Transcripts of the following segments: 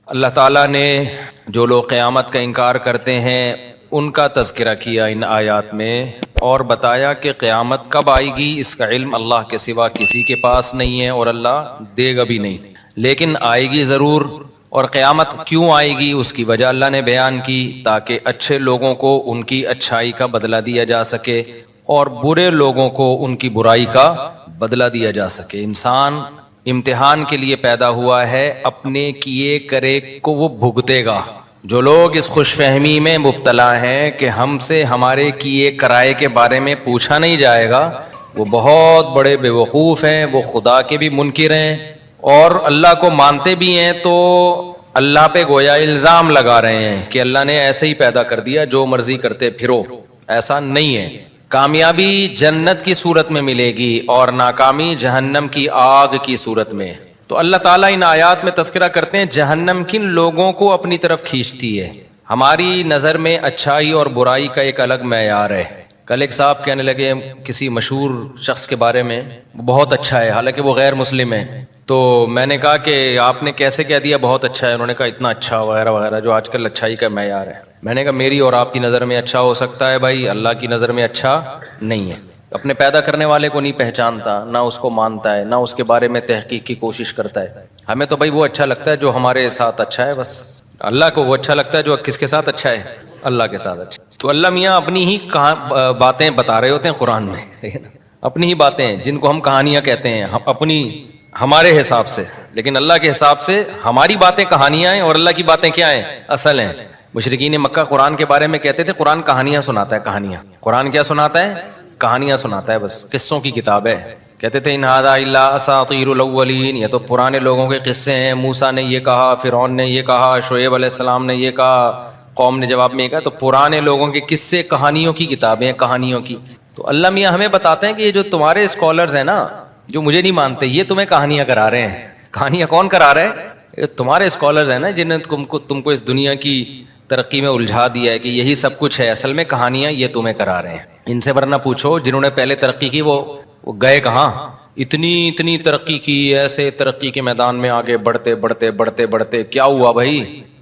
اللہ تعالیٰ نے جو لوگ قیامت کا انکار کرتے ہیں ان کا تذکرہ کیا ان آیات میں، اور بتایا کہ قیامت کب آئے گی اس کا علم اللہ کے سوا کسی کے پاس نہیں ہے، اور اللہ دے گا بھی نہیں، لیکن آئے گی ضرور۔ اور قیامت کیوں آئے گی اس کی وجہ اللہ نے بیان کی، تاکہ اچھے لوگوں کو ان کی اچھائی کا بدلہ دیا جا سکے اور برے لوگوں کو ان کی برائی کا بدلہ دیا جا سکے۔ انسان امتحان کے لیے پیدا ہوا ہے، اپنے کیے کرے کو وہ بھگتے گا۔ جو لوگ اس خوش فہمی میں مبتلا ہیں کہ ہم سے ہمارے کیے کرائے کے بارے میں پوچھا نہیں جائے گا، وہ بہت بڑے بے وقوف ہیں، وہ خدا کے بھی منکر ہیں، اور اللہ کو مانتے بھی ہیں تو اللہ پہ گویا الزام لگا رہے ہیں کہ اللہ نے ایسے ہی پیدا کر دیا، جو مرضی کرتے پھرو۔ ایسا نہیں ہے۔ کامیابی جنت کی صورت میں ملے گی اور ناکامی جہنم کی آگ کی صورت میں۔ تو اللہ تعالیٰ ان آیات میں تذکرہ کرتے ہیں جہنم کن لوگوں کو اپنی طرف کھینچتی ہے۔ ہماری نظر میں اچھائی اور برائی کا ایک الگ معیار ہے۔ کل ایک صاحب کہنے لگے کسی مشہور شخص کے بارے میں، وہ بہت اچھا ہے، حالانکہ وہ غیر مسلم ہے۔ تو میں نے کہا کہ آپ نے کیسے کہہ دیا بہت اچھا ہے؟ انہوں نے کہا اتنا اچھا وغیرہ وغیرہ، جو آج کل اچھائی کا معیار ہے۔ میں نے کہا میری اور آپ کی نظر میں اچھا ہو سکتا ہے بھائی، اللہ کی نظر میں اچھا نہیں ہے۔ اپنے پیدا کرنے والے کو نہیں پہچانتا، نہ اس کو مانتا ہے، نہ اس کے بارے میں تحقیق کی کوشش کرتا ہے۔ ہمیں تو بھائی وہ اچھا لگتا ہے جو ہمارے ساتھ اچھا ہے بس۔ اللہ کو وہ اچھا لگتا ہے جو کس کے ساتھ اچھا ہے؟ اللہ کے ساتھ اچھا۔ تو اللہ میاں اپنی ہی باتیں بتا رہے ہوتے ہیں قرآن میں، اپنی ہی باتیں جن کو ہم کہانیاں کہتے ہیں، اپنی ہمارے حساب سے، لیکن اللہ کے حساب سے ہماری باتیں کہانیاں ہیں اور اللہ کی باتیں کیا ہیں؟ اصل ہیں۔ مشرکین مکہ قرآن کے بارے میں کہتے تھے قرآن کہانیاں سناتا ہے، کہانیاں۔ قرآن کیا سناتا ہے؟ کہانیاں سناتا ہے، بس قصوں کی کتاب ہے۔ کہتے تھے ان ھذا الا اساطیر الاولین، یہ تو پرانے لوگوں کے قصے ہیں، موسیٰ نے یہ کہا، فرعون نے یہ کہا، شعیب علیہ السلام نے یہ کہا، قوم نے جواب میں یہ کہا۔ تو پرانے لوگوں کے قصے، کہانیوں کی کتابیں، کہانیوں کی۔ تو اللہ میاں ہمیں بتاتے ہیں کہ یہ جو تمہارے اسکالرز ہیں نا، جو مجھے نہیں مانتے، یہ تمہیں کہانیاں کرا رہے ہیں۔ کہانیاں کون کرا رہے ہیں؟ یہ تمہارے اسکالرز ہیں نا، جنہیں تم کو اس دنیا کی ترقی میں الجھا دیا ہے کہ یہی سب کچھ ہے، اصل میں کہانیاں یہ تمہیں کرا رہے ہیں۔ ان سے ورنہ پوچھو جنہوں نے پہلے ترقی کی، وہ گئے کہاں؟ اتنی ترقی کی، ایسے ترقی کے میدان میں آگے بڑھتے بڑھتے بڑھتے بڑھتے کیا ہوا بھائی؟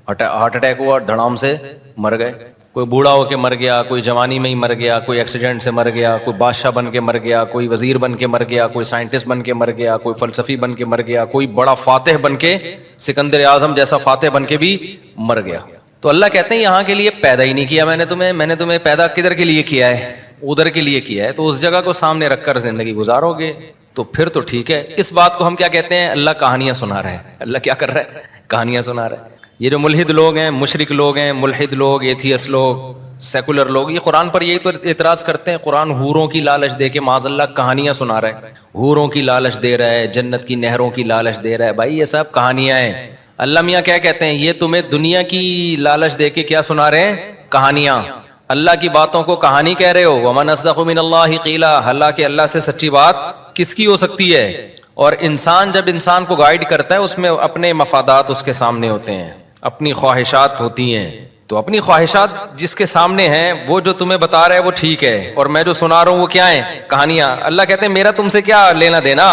ہارٹ اٹیک ہوا، دھڑام سے مر گئے۔ کوئی بوڑھا ہو کے مر گیا، کوئی جوانی میں ہی مر گیا، کوئی ایکسیڈنٹ سے مر گیا، کوئی بادشاہ بن کے مر گیا، کوئی وزیر بن کے مر گیا، کوئی سائنٹسٹ بن کے مر گیا، کوئی فلسفی بن کے مر گیا، کوئی بڑا فاتح بن کے، سکندر اعظم جیسا فاتح بن کے بھی مر گیا۔ تو اللہ کہتے ہیں یہاں کے لیے پیدا ہی نہیں کیا میں نے تمہیں پیدا کدھر کے لیے کیا ہے؟ ادھر کے لیے کیا ہے۔ تو اس جگہ کو سامنے رکھ کر زندگی گزارو گے تو پھر تو ٹھیک ہے۔ اس بات کو ہم کیا کہتے ہیں؟ اللہ کہانیاں سنا رہے ہیں۔ اللہ کیا کر رہا ہے؟ کہانیاں سنا رہے ہیں۔ یہ جو ملحد لوگ ہیں، مشرک لوگ ہیں، ملحد لوگ، ایتھیس لوگ، سیکولر لوگ، یہ قرآن پر یہی تو اعتراض کرتے ہیں۔ قرآن حوروں کی لالچ دے کے معاذ اللہ کہانیاں سنا رہا ہے، حوروں کی لالچ دے رہا ہے، جنت کی نہروں کی لالچ دے رہا ہے۔ بھائی یہ سب کہانیاں ہیں۔ اللہ میاں کیا کہتے ہیں؟ یہ تمہیں دنیا کی لالچ دے کے کیا سنا رہے ہیں؟ کہانیاں۔ اللہ کی باتوں کو کہانی کہہ رہے ہو۔ ومن اصدق من اللہ قیلا، حالانکہ اللہ سے سچی بات کس کی ہو سکتی ہے؟ اور انسان جب انسان کو گائیڈ کرتا ہے، اس میں اپنے مفادات اس کے سامنے ہوتے ہیں، اپنی خواہشات ہوتی ہیں۔ تو اپنی خواہشات جس کے سامنے ہیں، وہ جو تمہیں بتا رہا ہے وہ ٹھیک ہے، اور میں جو سنا رہا ہوں وہ کیا ہے؟ کہانیاں۔ اللہ کہتے ہیں میرا تم سے کیا لینا دینا؟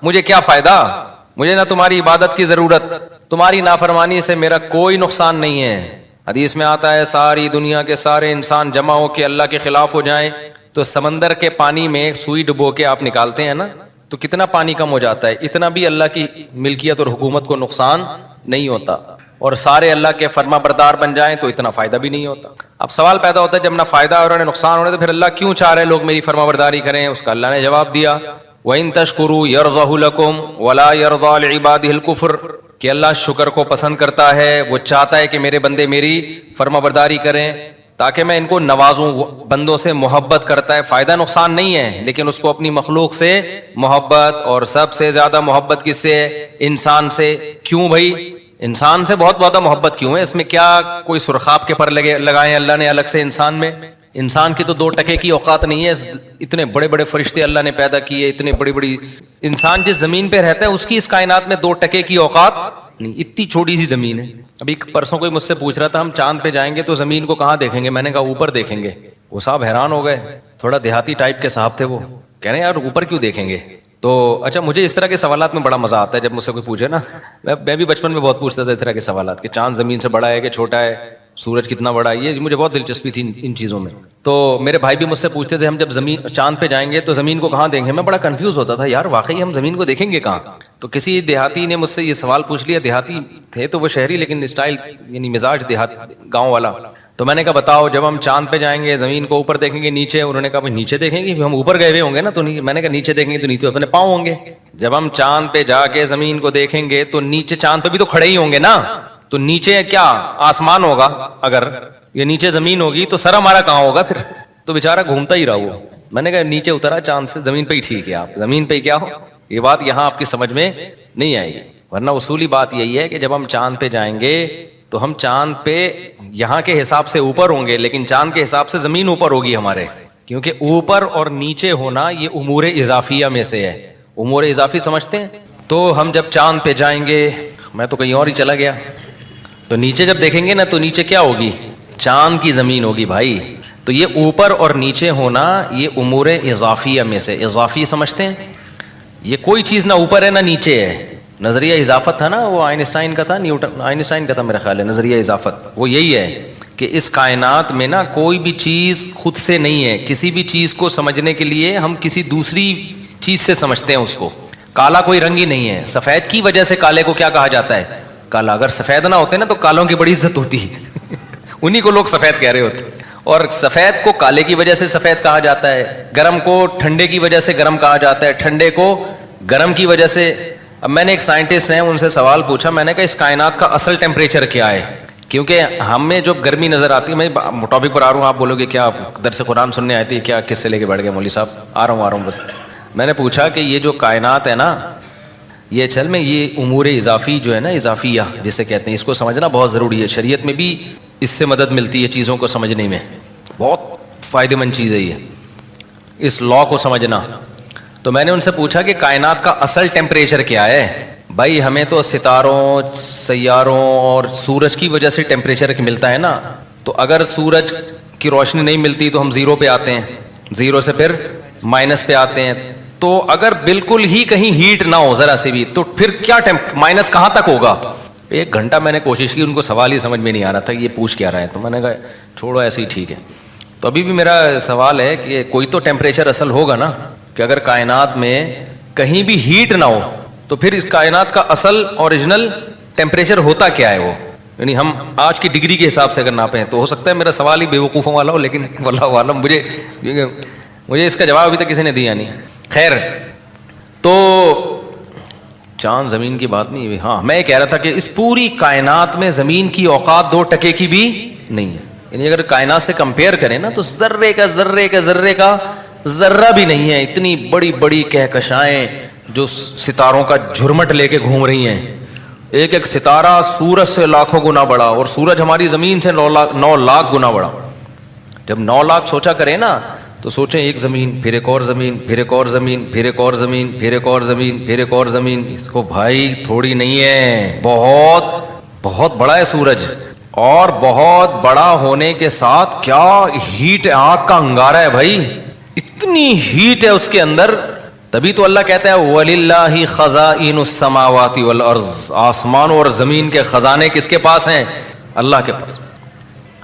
مجھے کیا فائدہ؟ مجھے نہ تمہاری عبادت کی ضرورت، تمہاری نافرمانی سے میرا کوئی نقصان نہیں ہے۔ حدیث میں آتا ہے ساری دنیا کے سارے انسان جمع ہو کے اللہ کے خلاف ہو جائیں تو سمندر کے پانی میں سوئی ڈبو کے آپ نکالتے ہیں نا، تو کتنا پانی کم ہو جاتا ہے، اتنا بھی اللہ کی ملکیت اور حکومت کو نقصان نہیں ہوتا۔ اور سارے اللہ کے فرما بردار بن جائیں تو اتنا فائدہ بھی نہیں ہوتا۔ اب سوال پیدا ہوتا ہے جب نہ فائدہ اور نہ نقصان ہو رہا ہے تو پھر اللہ کیوں چاہ رہے لوگ میری فرما برداری کریں؟ اس کا اللہ نے جواب دیا وَإِن تَشْكُرُوا يَرْضَهُ لَكُمْ وَلَا يَرْضَى لِعِبَادِهِ الْكُفْرَ، کہ اللہ شکر کو پسند کرتا ہے، وہ چاہتا ہے کہ میرے بندے میری فرما برداری کریں تاکہ میں ان کو نوازوں۔ بندوں سے محبت کرتا ہے، فائدہ نقصان نہیں ہے، لیکن اس کو اپنی مخلوق سے محبت، اور سب سے زیادہ محبت کس سے ہے؟ انسان سے۔ کیوں بھائی؟ انسان سے بہت زیادہ محبت کیوں ہے؟ اس میں کیا کوئی سرخاب کے پر لگائے اللہ نے الگ سے انسان میں؟ انسان کی تو 2 ٹکے کی اوقات نہیں ہے۔ اتنے بڑے بڑے فرشتے اللہ نے پیدا کیے، اتنے بڑی بڑی، انسان جس زمین پہ رہتا ہے اس کی اس کائنات میں 2 ٹکے کی اوقات نہیں، اتنی چھوٹی سی زمین ہے۔ ابھی پرسوں کوئی مجھ سے پوچھ رہا تھا ہم چاند پہ جائیں گے تو زمین کو کہاں دیکھیں گے؟ میں نے کہا اوپر دیکھیں گے۔ وہ صاحب حیران ہو گئے، تھوڑا دیہاتی ٹائپ کے صاحب تھے، وہ کہہ رہے ہیں یار اوپر کیوں دیکھیں گے؟ تو اچھا مجھے اس طرح کے سوالات میں بڑا مزہ آتا ہے جب مجھ سے کوئی پوچھے نا. میں بھی بچپن میں بہت پوچھتا تھا اس طرح کے سوالات کہ چاند زمین سے بڑا ہے کہ چھوٹا ہے, سورج کتنا بڑا ہے, یہ مجھے بہت دلچسپی تھی ان چیزوں میں. تو میرے بھائی بھی مجھ سے پوچھتے تھے ہم جب زمین چاند پہ جائیں گے تو زمین کو کہاں دیں گے. میں بڑا کنفیوز ہوتا تھا یار واقعی ہم زمین کو دیکھیں گے کہاں. تو کسی دیہاتی نے مجھ سے یہ سوال پوچھ لیا, دیہاتی تھے تو وہ شہری لیکن اسٹائل یعنی مزاج دیہات گاؤں والا. تو میں نے کہا بتاؤ جب ہم چاند پہ جائیں گے زمین کو اوپر دیکھیں گے نیچے. انہوں نے کہا بھائی نیچے دیکھیں گے, ہم اوپر گئے ہوئے ہوں گے نا. تو میں نے کہا نیچے دیکھیں گے تو نیچے اپنے پاؤں ہوں گے. جب ہم چاند پہ جا کے زمین کو دیکھیں گے تو نیچے چاند پہ بھی تو کھڑے ہی ہوں گے نا. تو نیچے کیا آسمان ہوگا, اگر یہ نیچے زمین ہوگی تو سر ہمارا کہاں ہوگا پھر. تو بےچارا گھومتا ہی رہا وہ. میں نے کہا نیچے اترا چاند سے, زمین پہ ہی ٹھیک ہے, آپ زمین پہ ہی کیا ہو. یہ بات یہاں آپ کی سمجھ میں نہیں آئے گی, ورنہ اصولی بات یہی ہے کہ جب ہم چاند پہ جائیں گے تو ہم چاند پہ یہاں کے حساب سے اوپر ہوں گے, لیکن چاند کے حساب سے زمین اوپر ہوگی ہمارے, کیونکہ اوپر اور نیچے ہونا یہ امور اضافیہ میں سے ہے. امور اضافی سمجھتے ہیں. تو ہم جب چاند پہ جائیں گے, میں تو کہیں اور ہی چلا گیا, تو نیچے جب دیکھیں گے نا تو نیچے کیا ہوگی, چاند کی زمین ہوگی بھائی. تو یہ اوپر اور نیچے ہونا یہ امور اضافیہ میں سے. اضافی سمجھتے ہیں, یہ کوئی چیز نہ اوپر ہے نہ نیچے ہے. نظریہ اضافت تھا نا, وہ آئنسٹائن کا تھا, آئنسٹائن کا تھا میرا خیال ہے نظریہ اضافت. وہ یہی ہے کہ اس کائنات میں نا کوئی بھی چیز خود سے نہیں ہے. کسی بھی چیز کو سمجھنے کے لیے ہم کسی دوسری چیز سے سمجھتے ہیں اس کو. کالا کوئی رنگ ہی نہیں ہے. سفید کی وجہ سے کالے کو کیا کہا جاتا ہے, کالا. اگر سفید نہ ہوتے نا تو کالوں کی بڑی عزت ہوتی ہے انہی کو لوگ سفید کہہ رہے ہوتے. اور سفید کو کالے کی وجہ سے سفید کہا جاتا ہے, گرم کو ٹھنڈے کی وجہ سے گرم کہا جاتا ہے, ٹھنڈے کو گرم کی وجہ سے. اب میں نے ایک سائنٹسٹ ہیں ان سے سوال پوچھا, میں نے کہا اس کائنات کا اصل ٹیمپریچر کیا ہے, کیونکہ ہمیں جو گرمی نظر آتی ہے. میں ٹاپک پر آ رہا ہوں, آپ بولو گے کیا درس قرآن سننے آئی تھی کیا, کس سے لے کے بیٹھ گئے مولوی صاحب. آ رہا ہوں بس. میں نے پوچھا کہ یہ جو کائنات ہے نا, یہ اصل میں یہ امور اضافی جو ہے نا, اضافیہ جسے کہتے ہیں, اس کو سمجھنا بہت ضروری ہے. شریعت میں بھی اس سے مدد ملتی ہے چیزوں کو سمجھنے میں, بہت فائدہ مند چیز ہے یہ, اس لا کو سمجھنا. تو میں نے ان سے پوچھا کہ کائنات کا اصل ٹیمپریچر کیا ہے. بھائی ہمیں تو ستاروں, سیاروں اور سورج کی وجہ سے ٹیمپریچر ملتا ہے نا. تو اگر سورج کی روشنی نہیں ملتی تو ہم زیرو پہ آتے ہیں, زیرو سے پھر مائنس پہ آتے ہیں. تو اگر بالکل ہی کہیں ہیٹ نہ ہو ذرا سے بھی تو پھر کیا مائنس کہاں تک ہوگا. 1 گھنٹہ میں نے کوشش کی, ان کو سوال ہی سمجھ میں نہیں آ رہا تھا یہ پوچھ کیا رہا ہے. تو میں نے کہا چھوڑو ایسے ہی ٹھیک ہے. تو ابھی بھی میرا سوال ہے کہ کوئی تو ٹیمپریچر اصل ہوگا نا, کہ اگر کائنات میں کہیں بھی ہیٹ نہ ہو تو پھر اس کائنات کا اصل اوریجنل ٹیمپریچر ہوتا کیا ہے وہ. یعنی ہم آج کی ڈگری کے حساب سے اگر ناپیں تو ہو سکتا ہے میرا سوال ہی بیوقوفوں والا ہو, لیکن واللہ عالم مجھے اس کا جواب ابھی تک کسی نے دیا نہیں. خیر, تو چاند زمین کی بات نہیں ہوئی. ہاں میں یہ کہہ رہا تھا کہ اس پوری کائنات میں زمین کی اوقات 2 ٹکے کی بھی نہیں ہے. یعنی اگر کائنات سے کمپیئر کریں نا تو ذرے کا ذرہ بھی نہیں ہے. اتنی بڑی بڑی کہکشائیں جو ستاروں کا جھرمٹ لے کے گھوم رہی ہیں. ایک ایک ستارہ سورج سے لاکھوں گنا بڑا, اور سورج ہماری زمین سے 9 لاکھ گنا بڑا. جب 9 لاکھ سوچا کریں نا تو سوچیں ایک زمین, پھر ایک اور زمین, پھر ایک اور زمین, پھر ایک اور زمین, پھر ایک اور زمین, پھر ایک اور زمین. اس کو بھائی تھوڑی نہیں ہے, بہت بہت بڑا ہے سورج. اور بہت بڑا ہونے کے ساتھ کیا ہیٹ, آگ کا انگارہ ہے بھائی, اتنی ہیٹ ہے اس کے اندر. تبھی تو اللہ کہتا ہے وَلِلَّهِ خَزَائِنُ السَّمَاوَاتِ وَالْأَرْضِ, آسمان اور زمین کے خزانے کس کے پاس ہیں, اللہ کے پاس.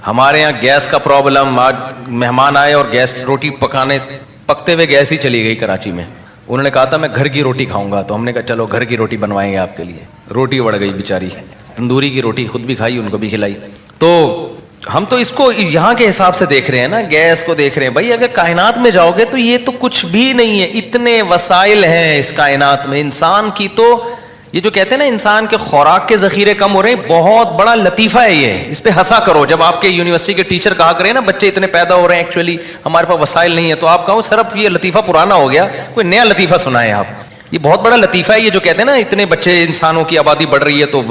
ہمارے یہاں گیس کا پرابلم, آج مہمان آئے اور گیس روٹی پکتے ہوئے گیس ہی چلی گئی کراچی میں. انہوں نے کہا تھا میں گھر کی روٹی کھاؤں گا, تو ہم نے کہا چلو گھر کی روٹی بنوائیں گے آپ کے لیے. روٹی بڑھ گئی بیچاری, تندوری کی روٹی, خود بھی کھائی ان کو بھی کھلائی. تو ہم تو اس کو یہاں کے حساب سے دیکھ رہے ہیں نا, گیس کو دیکھ رہے ہیں. بھائی اگر کائنات میں جاؤ گے تو یہ تو کچھ بھی نہیں ہے. اتنے وسائل ہیں اس کائنات میں. انسان کی تو یہ جو کہتے ہیں نا انسان کے خوراک کے ذخیرے کم ہو رہے ہیں, بہت بڑا لطیفہ ہے یہ. اس پہ ہنسا کرو. جب آپ کے یونیورسٹی کے ٹیچر کہا کریں نا بچے اتنے پیدا ہو رہے ہیں, ایکچولی ہمارے پاس وسائل نہیں ہے, تو آپ کہو صرف یہ لطیفہ پرانا ہو گیا, کوئی نیا لطیفہ سنائیں آپ. یہ بہت بڑا لطیفہ ہے یہ جو کہتے ہیں نا اتنے بچے, انسانوں کی آبادی بڑھ رہی ہے تو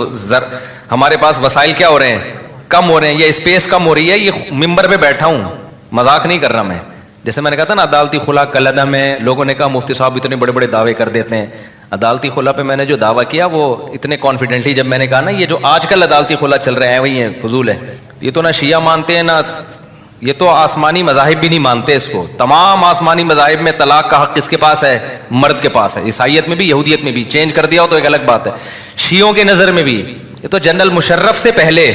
ہمارے پاس وسائل کیا ہو رہے ہیں, کم ہو رہے ہیں, یا اسپیس کم ہو رہی ہے. یہ ممبر پہ بیٹھا ہوں, مذاق نہیں کر رہا میں. جیسے میں نے کہا تھا نا عدالتی خلا کلدہ میں لوگوں نے کہا مفتی صاحب اتنے بڑے بڑے دعوے کر دیتے ہیں. عدالتی خلا پہ میں نے جو دعویٰ کیا وہ اتنے کانفیڈنٹلی جب میں نے کہا نا یہ جو آج کل عدالتی خلا چل رہے ہیں وہی ہے, فضول ہے. یہ تو نہ شیعہ مانتے ہیں, نہ یہ تو آسمانی مذاہب بھی نہیں مانتے اس کو. تمام آسمانی مذاہب میں طلاق کا حق کس کے پاس ہے؟ مرد کے پاس ہے. عیسائیت میں بھی یہودیت میں بھی. چینج کر دیا ہو تو ایک الگ بات ہے. شیعوں کے نظر میں بھی یہ تو جنرل مشرف سے پہلے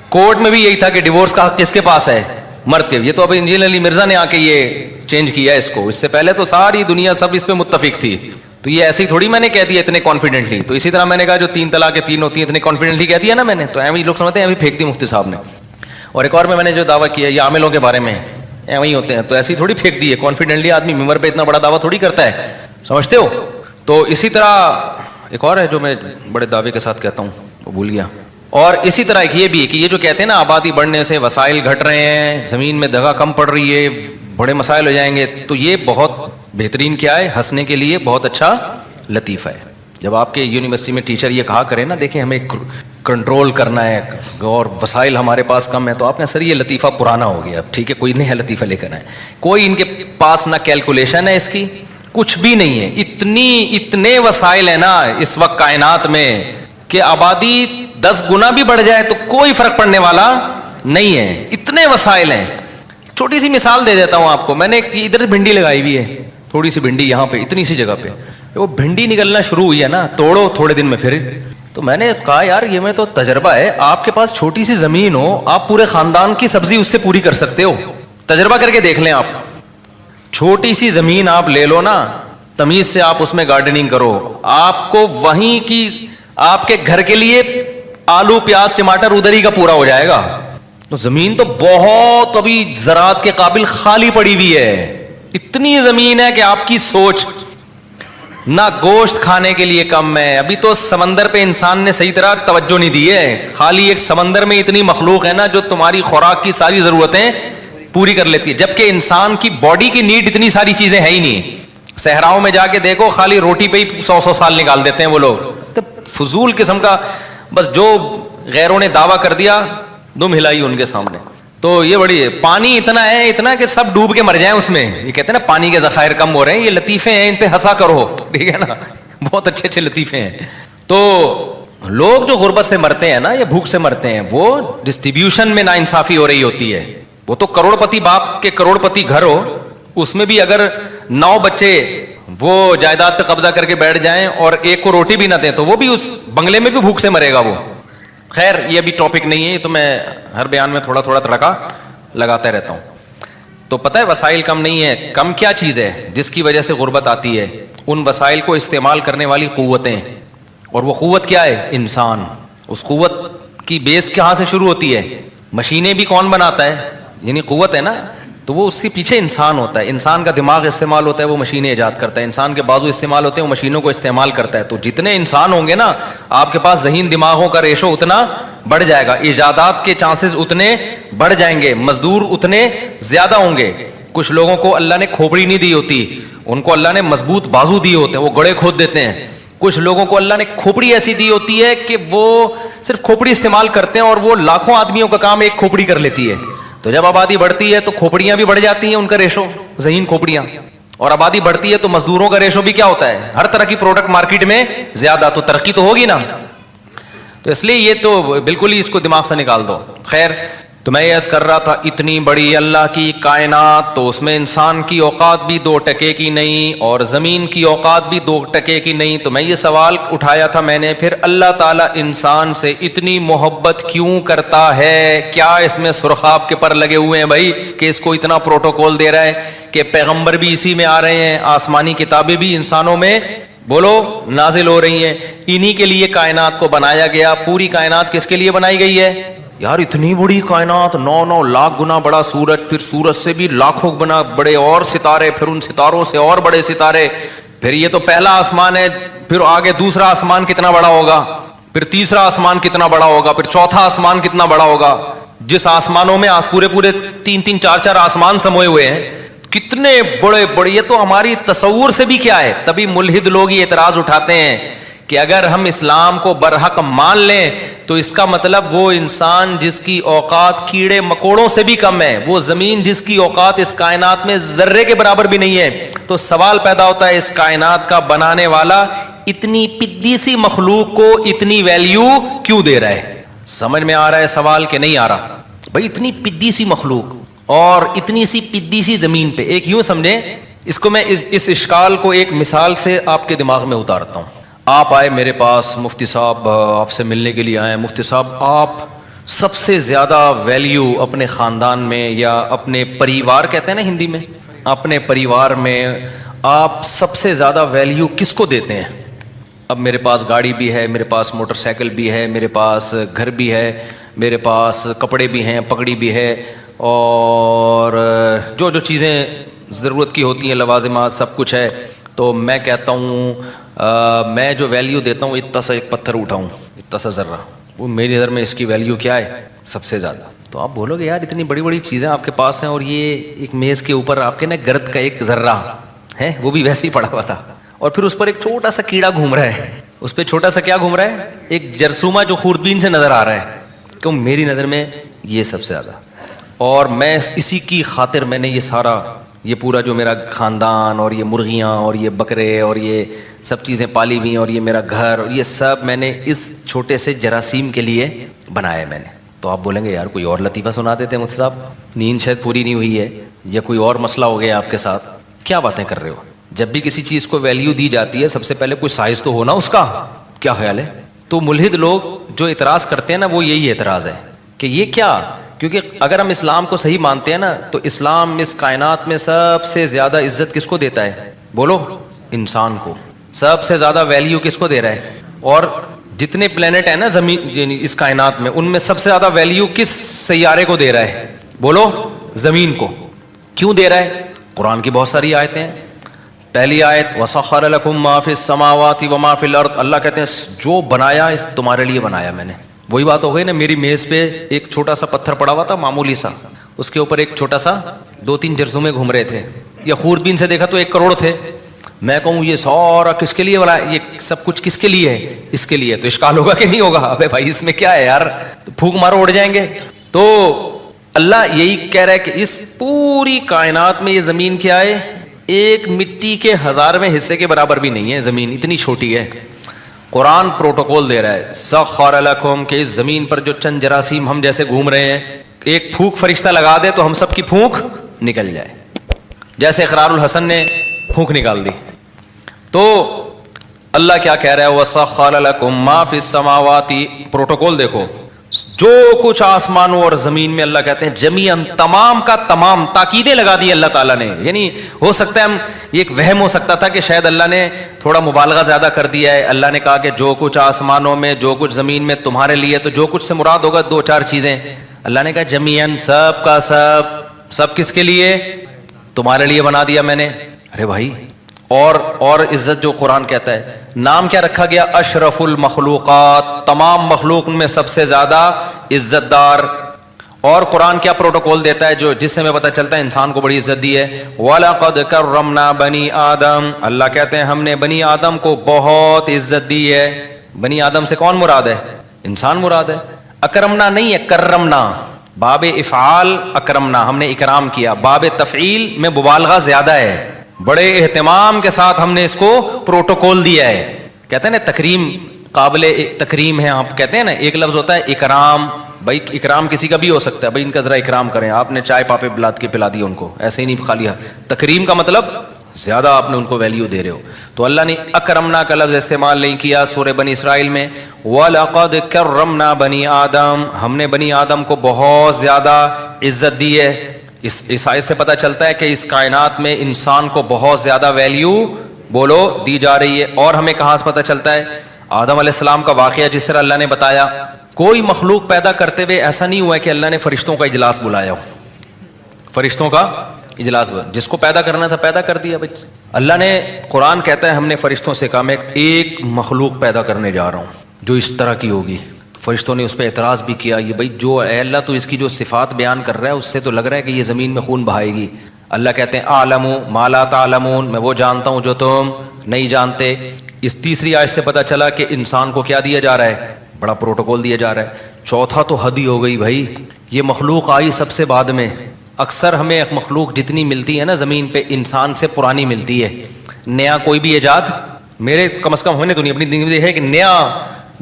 کورٹ میں بھی یہی تھا کہ ڈیورس کا حق کس کے پاس ہے؟ مرد کے. یہ تو اب انجینئر علی مرزا نے آ کے یہ چینج کیا اس کو. اس سے پہلے تو ساری دنیا سب اس پہ متفق تھی. تو یہ ایسے ہی تھوڑی میں نے کہہ دیا اتنے کانفیڈنٹلی. تو اسی طرح میں نے کہا جو 3 طلاق کے 3 ہوتی ہیں اتنے کانفیڈنٹلی کہہ دیا نا میں نے, تو ایویں لوگ سمجھتے ہیں ایویں پھینک دی مفتی صاحب نے. اور ایک اور میں نے جو دعویٰ کیا یہ عاملوں کے بارے میں ایویں ہوتے ہیں, تو ایسی تھوڑی پھینک دی ہے کانفیڈنٹلی. آدمی ممبر پہ اتنا بڑا دعویٰ تھوڑی کرتا ہے, سمجھتے ہو. تو اسی طرح ایک اور ہے جو میں بڑے دعوے کے ساتھ کہتا ہوں, وہ بھول گیا. اور اسی طرح ایک یہ بھی ہے کہ یہ جو کہتے ہیں نا آبادی بڑھنے سے وسائل گھٹ رہے ہیں, زمین میں دگا کم پڑ رہی ہے, بڑے مسائل ہو جائیں گے, تو یہ بہت بہترین کیا ہے, ہنسنے کے لیے بہت اچھا لطیفہ ہے. جب آپ کے یونیورسٹی میں ٹیچر یہ کہا کرے نا دیکھیں ہمیں کنٹرول کرنا ہے اور وسائل ہمارے پاس کم ہے, تو آپ نے سر یہ لطیفہ پرانا ہو گیا, اب ٹھیک ہے کوئی نیا لطیفہ لے کر آئے. کوئی ان کے پاس نہ کیلکولیشن ہے اس کی, کچھ بھی نہیں ہے. اتنے وسائل ہیں نا اس وقت کائنات میں کہ آبادی 10 گنا بھی بڑھ جائے تو کوئی فرق پڑنے والا نہیں ہے. اتنے وسائل ہیں. چھوٹی سی مثال دے دیتا ہوں آپ کو. میں نے ادھر بھنڈی لگائی ہوئی ہے, تھوڑی سی بھنڈی یہاں پہ اتنی سی جگہ پہ, وہ بھنڈی نکلنا شروع ہوئی ہے نا, توڑو تھوڑے دن میں پھر. تو میں نے کہا یار یہ میں تو تجربہ ہے, آپ کے پاس چھوٹی سی زمین ہو, آپ پورے خاندان کی سبزی اس سے پوری کر سکتے ہو. تجربہ کر کے دیکھ لیں آپ. چھوٹی سی زمین آپ لے لو نا, تمیز سے آپ اس میں گارڈننگ کرو, آپ کو وہیں کی آپ کے گھر کے لیے آلو پیاز ٹماٹر ادھر ہی کا پورا ہو جائے گا. تو زمین تو بہت ابھی زراعت کے قابل خالی پڑی ہوئی ہے. اتنی زمین ہے کہ آپ کی سوچ نہ گوشت کھانے کے لیے کم ہے. ابھی تو سمندر پہ انسان نے صحیح طرح توجہ نہیں دی ہے. خالی ایک سمندر میں اتنی مخلوق ہے نا جو تمہاری خوراک کی ساری ضرورتیں پوری کر لیتی ہے, جبکہ انسان کی باڈی کی نیڈ اتنی ساری چیزیں ہیں ہی نہیں. صحراؤں میں جا کے دیکھو خالی روٹی پہ ہی 100 سال نکال دیتے ہیں وہ لوگ. تو فضول قسم کا, بس جو غیروں نے دعویٰ کر دیا دم ہلائی ان کے سامنے. تو یہ بڑی پانی اتنا کہ سب ڈوب کے مر جائیں اس میں. یہ کہتے ہیں نا پانی کے ذخائر کم ہو رہے ہیں, یہ لطیفے ہیں, ان پہ ہنسا کرو, ٹھیک ہے نا, بہت اچھے اچھے لطیفے ہیں. تو لوگ جو غربت سے مرتے ہیں نا یا بھوک سے مرتے ہیں, وہ ڈسٹریبیوشن میں ناانصافی ہو رہی ہوتی ہے. وہ تو کروڑ پتی باپ کے کروڑ پتی گھر ہو, اس میں بھی اگر 9 بچے وہ جائیداد پہ قبضہ کر کے بیٹھ جائیں اور ایک کو روٹی بھی نہ دیں تو وہ بھی اس بنگلے میں بھی بھوک سے مرے گا وہ. خیر یہ بھی ٹاپک نہیں ہے, یہ تو میں ہر بیان میں تھوڑا تھوڑا تڑکا لگاتا رہتا ہوں. تو پتہ ہے وسائل کم نہیں ہے, کم کیا چیز ہے جس کی وجہ سے غربت آتی ہے؟ ان وسائل کو استعمال کرنے والی قوتیں. اور وہ قوت کیا ہے؟ انسان. اس قوت کی بیس کہاں سے شروع ہوتی ہے؟ مشینیں بھی کون بناتا ہے؟ یعنی قوت ہے نا, تو وہ اس کے پیچھے انسان ہوتا ہے. انسان کا دماغ استعمال ہوتا ہے, وہ مشینیں ایجاد کرتا ہے. انسان کے بازو استعمال ہوتے ہیں, وہ مشینوں کو استعمال کرتا ہے. تو جتنے انسان ہوں گے نا آپ کے پاس ذہین دماغوں کا ریشو اتنا بڑھ جائے گا, ایجادات کے چانسز اتنے بڑھ جائیں گے, مزدور اتنے زیادہ ہوں گے. کچھ لوگوں کو اللہ نے کھوپڑی نہیں دی ہوتی, ان کو اللہ نے مضبوط بازو دیے ہوتے ہیں, وہ گڑے کھود دیتے ہیں. کچھ لوگوں کو اللہ نے کھوپڑی ایسی دی ہوتی ہے کہ وہ صرف کھوپڑی استعمال کرتے ہیں اور وہ لاکھوں آدمیوں کا کام ایک کھوپڑی کر لیتی ہے. تو جب آبادی بڑھتی ہے تو کھوپڑیاں بھی بڑھ جاتی ہیں, ان کا ریشو ذہین کھوپڑیاں. اور آبادی بڑھتی ہے تو مزدوروں کا ریشو بھی کیا ہوتا ہے؟ ہر طرح کی پروڈکٹ مارکیٹ میں زیادہ, تو ترقی تو ہوگی نا. تو اس لیے یہ تو بالکل ہی اس کو دماغ سے نکال دو. خیر تو میں یہ عرض کر رہا تھا, اتنی بڑی اللہ کی کائنات, تو اس میں انسان کی اوقات بھی 2 ٹکے کی نہیں اور زمین کی اوقات بھی 2 ٹکے کی نہیں. تو میں یہ سوال اٹھایا تھا میں نے, پھر اللہ تعالیٰ انسان سے اتنی محبت کیوں کرتا ہے؟ کیا اس میں سرخاب کے پر لگے ہوئے ہیں بھائی کہ اس کو اتنا پروٹوکول دے رہا ہے کہ پیغمبر بھی اسی میں آ رہے ہیں, آسمانی کتابیں بھی انسانوں میں بولو نازل ہو رہی ہیں, انہی کے لیے کائنات کو بنایا گیا. پوری کائنات کس کے لیے بنائی گئی ہے یار؟ اتنی بڑی کائنات, 9 لاکھ گنا بڑا سورج, پھر سورج سے بھی لاکھوں گنا بڑے اور ستارے, پھر ان ستاروں سے اور بڑے ستارے. پھر یہ تو پہلا آسمان ہے, پھر آگے دوسرا آسمان کتنا بڑا ہوگا, پھر تیسرا آسمان کتنا بڑا ہوگا, پھر چوتھا آسمان کتنا بڑا ہوگا. جس آسمانوں میں پورے 3 4 آسمان سموئے ہوئے ہیں, کتنے بڑے بڑے, یہ تو ہماری تصور سے بھی کیا ہے. تبھی ملحد لوگ یہ اعتراض اٹھاتے ہیں کہ اگر ہم اسلام کو برحق مان لیں تو اس کا مطلب وہ انسان جس کی اوقات کیڑے مکوڑوں سے بھی کم ہے, وہ زمین جس کی اوقات اس کائنات میں ذرے کے برابر بھی نہیں ہے. تو سوال پیدا ہوتا ہے اس کائنات کا بنانے والا اتنی پدی سی مخلوق کو اتنی ویلیو کیوں دے رہا ہے؟ سمجھ میں آ رہا ہے سوال کہ نہیں آ رہا؟ بھائی اتنی پدی سی مخلوق, اور اتنی سی پدی سی زمین پہ، ایک یوں سمجھیں اس کو، میں اس اشکال کو ایک مثال سے آپ کے دماغ میں اتارتا ہوں. آپ آئے میرے پاس، مفتی صاحب آپ سے ملنے کے لیے آئے. مفتی صاحب آپ سب سے زیادہ ویلیو اپنے خاندان میں یا اپنے پریوار کہتے ہیں نا ہندی میں، اپنے پریوار میں آپ سب سے زیادہ ویلیو کس کو دیتے ہیں؟ اب میرے پاس گاڑی بھی ہے، میرے پاس موٹر سائیکل بھی ہے، میرے پاس گھر بھی ہے، میرے پاس کپڑے بھی ہیں، پگڑی بھی ہے، اور جو جو چیزیں ضرورت کی ہوتی ہیں، لوازمات، سب کچھ ہے. تو میں کہتا ہوں میں جو ویلیو دیتا ہوں اتنا سا ایک پتھر اٹھاؤں، اتنا سا ذرہ، وہ میری نظر میں اس کی ویلیو کیا ہے؟ سب سے زیادہ. تو آپ بولو گے یار اتنی بڑی بڑی چیزیں آپ کے پاس ہیں اور یہ ایک میز کے اوپر آپ کے نا گرد کا ایک ذرہ ہے، وہ بھی ویسے ہی پڑا ہوا تھا، اور پھر اس پر ایک چھوٹا سا کیڑا گھوم رہا ہے. اس پہ چھوٹا سا کیا گھوم رہا ہے؟ ایک جرثومہ جو خوردبین سے نظر آ رہا ہے. کیوں؟ میری نظر میں یہ سب سے زیادہ. اور میں اسی کی خاطر میں نے یہ سارا، یہ پورا جو میرا خاندان اور یہ مرغیاں اور یہ بکرے اور یہ سب چیزیں پالی ہوئی ہیں اور یہ میرا گھر اور یہ سب میں نے اس چھوٹے سے جراثیم کے لیے بنایا ہے میں نے. تو آپ بولیں گے یار کوئی اور لطیفہ سنا دیتے ہیں مفتی صاحب، نیند شاید پوری نہیں ہوئی ہے یا کوئی اور مسئلہ ہو گیا آپ کے ساتھ، کیا باتیں کر رہے ہو؟ جب بھی کسی چیز کو ویلیو دی جاتی ہے سب سے پہلے کوئی سائز تو ہونا اس کا. کیا خیال ہے؟ تو ملحد لوگ جو اعتراض کرتے ہیں نا وہ یہی اعتراض ہے کہ یہ کیا، کیونکہ اگر ہم اسلام کو صحیح مانتے ہیں نا تو اسلام اس کائنات میں سب سے زیادہ عزت کس کو دیتا ہے؟ بولو. انسان کو. سب سے زیادہ ویلیو کس کو دے رہا ہے؟ اور جتنے پلینٹ ہیں نا زمین یعنی اس کائنات میں، ان میں سب سے زیادہ ویلیو کس سیارے کو دے رہا ہے؟ بولو. زمین کو. کیوں دے رہا ہے؟ قرآن کی بہت ساری آیتیں ہیں. پہلی آیت وَسَخَّرَ لَكُم مَّا فِي السَّمَاوَاتِ وَمَا فِي الْأَرْضِ، اللہ کہتے ہیں جو بنایا اس تمہارے لیے بنایا میں نے. وہی بات ہو گئی نا، میری میز پہ ایک چھوٹا سا پتھر پڑا ہوا تھا معمولی سا، اس کے اوپر ایک چھوٹا سا 2-3 جرثومے گھوم رہے تھے، یا خوردبین سے دیکھا تو 1 کروڑ تھے. میں کہوں یہ سارا کس کے لیے بنایا، یہ سب کچھ کس کے لیے ہے؟ اس کے لیے. تو اشکال ہوگا کہ نہیں ہوگا؟ ابے بھائی اس میں کیا ہے یار، تو پھونک مارو اڑ جائیں گے. تو اللہ یہی کہہ رہا ہے کہ اس پوری کائنات میں یہ زمین کیا ہے؟ ایک مٹی کے 1000ویں حصے کے برابر بھی نہیں ہے. زمین اتنی چھوٹی ہے. قرآن پروٹوکول دے رہا ہے سخر لکم کہ اس زمین پر جو چند جراثیم ہم جیسے گھوم رہے ہیں، ایک پھونک فرشتہ لگا دے تو ہم سب کی پھونک نکل جائے. جیسے اقرار الحسن نے پھونک نکال دی. تو اللہ کیا کہہ رہا ہے؟ وَسَخَّرَ لَكُم مَّا فِي السَّمَاوَاتِ. پروٹوکول دیکھو، جو کچھ آسمانوں اور زمین میں، اللہ کہتے ہیں جمیعاً، تمام کا تمام. تاکیدیں لگا دی اللہ تعالیٰ نے. یعنی ہو سکتا ہے ہم یہ ایک وہم ہو سکتا تھا کہ شاید اللہ نے تھوڑا مبالغہ زیادہ کر دیا ہے. اللہ نے کہا کہ جو کچھ آسمانوں میں، جو کچھ زمین میں تمہارے لیے، تو جو کچھ سے مراد ہوگا 2-4 چیزیں. اللہ نے کہا جمیعاً، سب کا سب کس کے لیے؟ تمہارے لیے بنا دیا میں نے. ارے بھائی، اور عزت جو قرآن کہتا ہے، نام کیا رکھا گیا؟ اشرف المخلوقات. تمام مخلوق میں سب سے زیادہ عزت دار. اور قرآن کیا پروٹوکول دیتا ہے جو جس سے ہمیں پتہ چلتا ہے انسان کو بڑی عزت دی ہے؟ وَلَقَدْ كَرَّمْنَا بَنِي آدَمَ. اللہ کہتے ہیں ہم نے بنی آدم کو بہت عزت دی ہے. بنی آدم سے کون مراد ہے؟ انسان مراد ہے. اکرمنا نہیں ہے، کرمنا. باب افعال اکرمنا، ہم نے اکرام کیا. باب تفعیل میں مبالغہ زیادہ ہے. بڑے اہتمام کے ساتھ ہم نے اس کو پروٹوکول دیا ہے. کہتے ہیں نا تکریم قابل تکریم ہے. آپ کہتے ہیں نا ایک لفظ ہوتا ہے اکرام. بھائی اکرام کسی کا بھی ہو سکتا ہے، بھائی ان کا ذرا اکرام کریں. آپ نے چائے پاپے بلاد کے پلا دی ان کو، ایسے ہی نہیں کھا لیا. تکریم کا مطلب زیادہ آپ نے ان کو ویلیو دے رہے ہو. تو اللہ نے اکرمنا کا لفظ استعمال نہیں کیا سورہ بنی اسرائیل میں. وَلَقَدْ كَرَّمْنَا بَنِي آدَمَ. ہم نے بنی آدم کو بہت زیادہ عزت دی ہے. اس آیت سے پتہ چلتا ہے کہ اس کائنات میں انسان کو بہت زیادہ ویلیو بولو دی جا رہی ہے. اور ہمیں کہاں سے پتہ چلتا ہے؟ آدم علیہ السلام کا واقعہ جس طرح اللہ نے بتایا. کوئی مخلوق پیدا کرتے ہوئے ایسا نہیں ہوا ہے کہ اللہ نے فرشتوں کا اجلاس بلایا ہو. فرشتوں کا اجلاس جس کو پیدا کرنا تھا پیدا کر دیا. بھائی اللہ نے، قرآن کہتا ہے ہم نے فرشتوں سے کہا میں ایک مخلوق پیدا کرنے جا رہا ہوں جو اس طرح کی ہوگی. فرشتوں نے اس پہ اعتراض بھی کیا. یہ بھائی جو اے اللہ تو اس کی جو صفات بیان کر رہا ہے اس سے تو لگ رہا ہے کہ یہ زمین میں خون بہائے گی. اللہ کہتے ہیں اعلم ما لا تعلمون، میں وہ جانتا ہوں جو تم نہیں جانتے. اس تیسری آیت سے پتہ چلا کہ انسان کو کیا دیا جا رہا ہے؟ بڑا پروٹوکول دیا جا رہا ہے. چوتھا تو حد ہی ہو گئی بھائی، یہ مخلوق آئی سب سے بعد میں. اکثر ہمیں ایک مخلوق جتنی ملتی ہے نا زمین پہ انسان سے پرانی ملتی ہے. نیا کوئی بھی ایجاد میرے کم از کم ہونے تو نہیں اپنی زندگی میں ہے کہ نیا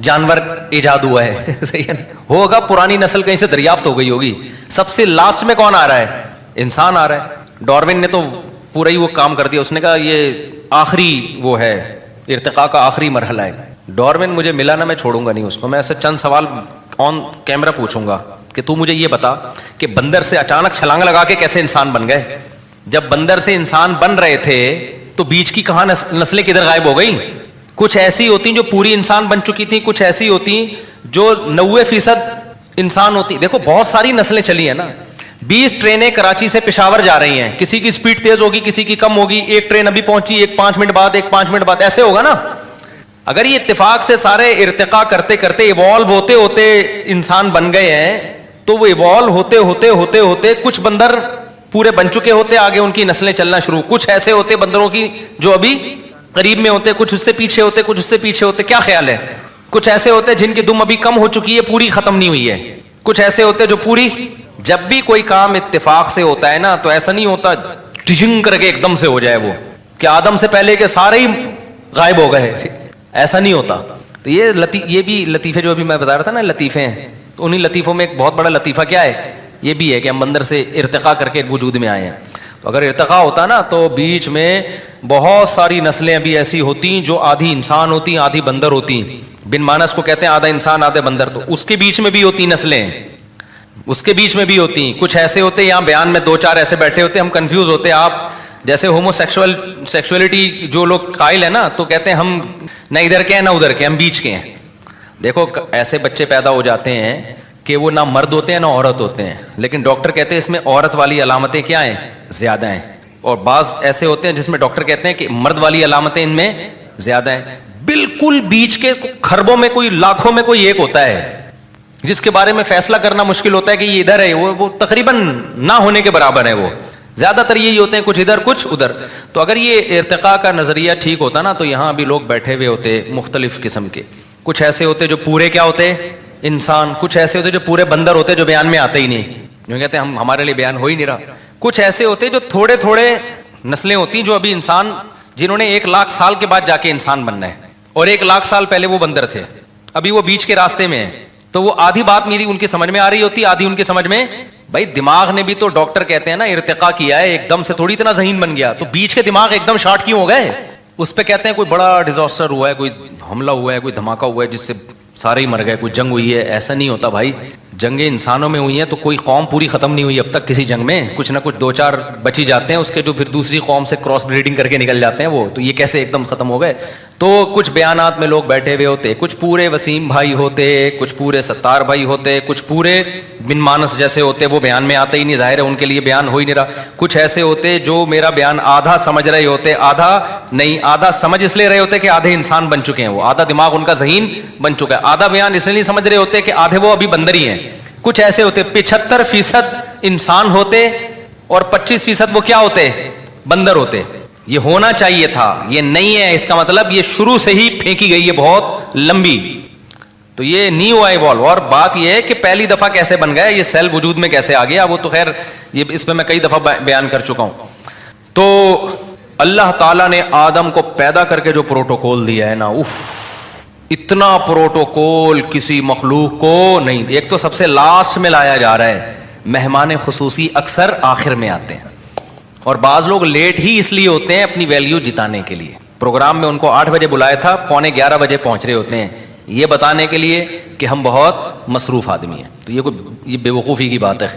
جانور ایجاد ہوا ہے. صحیح ہے، ہوگا پرانی نسل کہیں سے دریافت ہو گئی ہوگی. سب سے لاسٹ میں کون آ رہا ہے؟ انسان آ رہا ہے. ڈارون نے تو پورا ہی وہ کام کر دیا, اس نے کہا یہ آخری وہ ہے, ارتقاء کا آخری مرحلہ ہے. ڈارون مجھے ملا نا, میں چھوڑوں گا نہیں اس کو, میں ایسے چند سوال آن کیمرہ پوچھوں گا کہ تو مجھے یہ بتا کہ بندر سے اچانک چھلانگ لگا کے کیسے انسان بن گئے؟ جب بندر سے انسان بن رہے تھے تو بیچ کی کہاں نسلیں کدھر غائب ہو گئیں؟ کچھ ایسی ہوتی جو پوری انسان بن چکی تھی, کچھ ایسی ہوتی جو 90% انسان ہوتی. دیکھو بہت ساری نسلیں چلی ہیں نا. 20 ٹرینیں کراچی سے پشاور جا رہی ہیں, کسی کی سپیڈ تیز ہوگی, کسی کی کم ہوگی. ایک ٹرین ابھی پہنچی, ایک 5 منٹ بعد, ایک 5 منٹ بعد, ایسے ہوگا نا. اگر یہ اتفاق سے سارے ارتقاء کرتے کرتے ایوالو ہوتے ہوتے انسان بن گئے ہیں, تو وہ ایوالو ہوتے ہوتے ہوتے ہوتے کچھ بندر پورے بن چکے ہوتے, آگے ان کی نسلیں چلنا شروع. کچھ ایسے ہوتے بندروں کی جو ابھی قریب میں ہوتے, کچھ اس سے پیچھے ہوتے, کچھ اس سے پیچھے ہوتے. کیا خیال ہے؟ کچھ ایسے ہوتے جن کی دم ابھی کم ہو چکی ہے, پوری ختم نہیں ہوئی ہے. کچھ ایسے ہوتے جو پوری. جب بھی کوئی کام اتفاق سے ہوتا ہے نا, تو ایسا نہیں ہوتا ٹشنگ کر کے ایک دم سے ہو جائے وہ کہ آدم سے پہلے کے سارے ہی غائب ہو گئے, ایسا نہیں ہوتا. تو یہ بھی لطیفے جو ابھی میں بتا رہا تھا نا, لطیفے ہیں, تو انہی لطیفوں میں ایک بہت بڑا لطیفہ کیا ہے, یہ بھی ہے کہ ہم بندر سے ارتقاء کر کے وجود میں آئے ہیں. تو اگر ارتقاء ہوتا نا تو بیچ میں بہت ساری نسلیں ابھی ایسی ہوتی جو آدھی انسان ہوتی, آدھی بندر ہوتی. بن مانس کو کہتے ہیں آدھا انسان آدھے بندر, تو اس کے بیچ میں بھی ہوتی نسلیں, اس کے بیچ میں بھی ہوتی. کچھ ایسے ہوتے, یہاں بیان میں 2-4 ایسے بیٹھے ہوتے, ہم کنفیوز ہوتے. آپ جیسے ہومو سیکشولیٹی جو لوگ قائل ہیں نا, تو کہتے ہیں ہم نہ ادھر کے ہیں نہ ادھر کے, ہم بیچ کے ہیں. دیکھو ایسے بچے پیدا ہو جاتے ہیں کہ وہ نہ مرد ہوتے ہیں نہ عورت ہوتے ہیں, لیکن ڈاکٹر کہتے ہیں اس میں عورت والی علامتیں کیا ہیں, زیادہ ہیں. اور بعض ایسے ہوتے ہیں جس میں ڈاکٹر کہتے ہیں کہ مرد والی علامتیں ان میں زیادہ ہیں. بالکل بیچ کے خربوں میں کوئی, لاکھوں میں کوئی ایک ہوتا ہے جس کے بارے میں فیصلہ کرنا مشکل ہوتا ہے کہ یہ ادھر ہے, وہ تقریباً نہ ہونے کے برابر ہے. وہ زیادہ تر یہی ہوتے ہیں, کچھ ادھر کچھ ادھر. تو اگر یہ ارتقاء کا نظریہ ٹھیک ہوتا نا, تو یہاں بھی لوگ بیٹھے ہوئے ہوتے مختلف قسم کے. کچھ ایسے ہوتے جو پورے کیا ہوتے انسان, کچھ ایسے ہوتے جو پورے بندر ہوتے جو بیان میں آتے ہی نہیں, جو کہتے ہیں ہمارے لیے بیان ہو ہی نہیں رہا. کچھ ایسے ہوتے جو تھوڑے تھوڑے نسلیں ہوتی جو ابھی انسان, جنہوں نے 1 لاکھ سال کے بعد جا کے انسان بننا ہے, اور 1 لاکھ سال پہلے وہ بندر تھے, ابھی وہ بیچ کے راستے میں ہیں. تو وہ آدھی بات میری ان کی سمجھ میں آ رہی ہوتی, آدھی ان کی سمجھ میں. بھائی دماغ نے بھی تو, ڈاکٹر کہتے ہیں نا ارتقاء کیا ہے, ایک دم سے تھوڑی اتنا ذہین بن گیا. تو بیچ کے دماغ ایک دم شارٹ کیوں ہو گئے؟ اس پہ کہتے ہیں کوئی بڑا ڈیزاسٹر ہوا ہے, کوئی حملہ ہوا ہے, کوئی دھماکہ ہوا ہے جس سے سارے ہی مر گئے, کوئی جنگ ہوئی ہے. ایسا نہیں ہوتا بھائی, جنگیں انسانوں میں ہوئی ہیں تو کوئی قوم پوری ختم نہیں ہوئی اب تک کسی جنگ میں. کچھ نہ کچھ 2-4 بچی جاتے ہیں اس کے, جو پھر دوسری قوم سے کراس بریڈنگ کر کے نکل جاتے ہیں وہ. تو یہ کیسے ایک دم ختم ہو گئے؟ تو کچھ بیانات میں لوگ بیٹھے ہوئے ہوتے, کچھ پورے وسیم بھائی ہوتے, کچھ پورے ستار بھائی ہوتے, کچھ پورے بن مانس جیسے ہوتے, وہ بیان میں آتے ہی نہیں, ظاہر ہے ان کے لیے بیان ہو ہی نہیں رہا. کچھ ایسے ہوتے جو میرا بیان آدھا سمجھ رہے ہوتے, آدھا نہیں. آدھا سمجھ اس لیے رہے ہوتے کہ آدھے انسان بن چکے ہیں, وہ آدھا دماغ ان کا ذہین بن چکا ہے. آدھا بیان اس لیے نہیں سمجھ رہے ہوتے کہ آدھے وہ ابھی بندر ہی ہیں. کچھ ایسے ہوتے 75% انسان ہوتے اور 25% وہ کیا ہوتے, بندر ہوتے. یہ ہونا چاہیے تھا, یہ نہیں ہے. اس کا مطلب یہ شروع سے ہی پھینکی گئی ہے بہت لمبی. تو یہ نہیں ہوا ایوالو. اور بات یہ ہے کہ پہلی دفعہ کیسے بن گیا, یہ سیل وجود میں کیسے آ گیا, وہ تو خیر یہ اس پہ میں کئی دفعہ بیان کر چکا ہوں. تو اللہ تعالیٰ نے آدم کو پیدا کر کے جو پروٹوکول دیا ہے نا, اتنا پروٹوکول کسی مخلوق کو نہیں. ایک تو سب سے لاسٹ میں لایا جا رہا ہے, مہمان خصوصی اکثر آخر میں آتے ہیں, اور بعض لوگ لیٹ ہی اس لیے ہوتے ہیں اپنی ویلیو جتانے کے لیے. پروگرام میں ان کو 8 بجے بلایا تھا, 11:15 بجے پہنچ رہے ہوتے ہیں, یہ بتانے کے لیے کہ ہم بہت مصروف آدمی ہیں. تو یہ بے وقوفی کی بات ہے.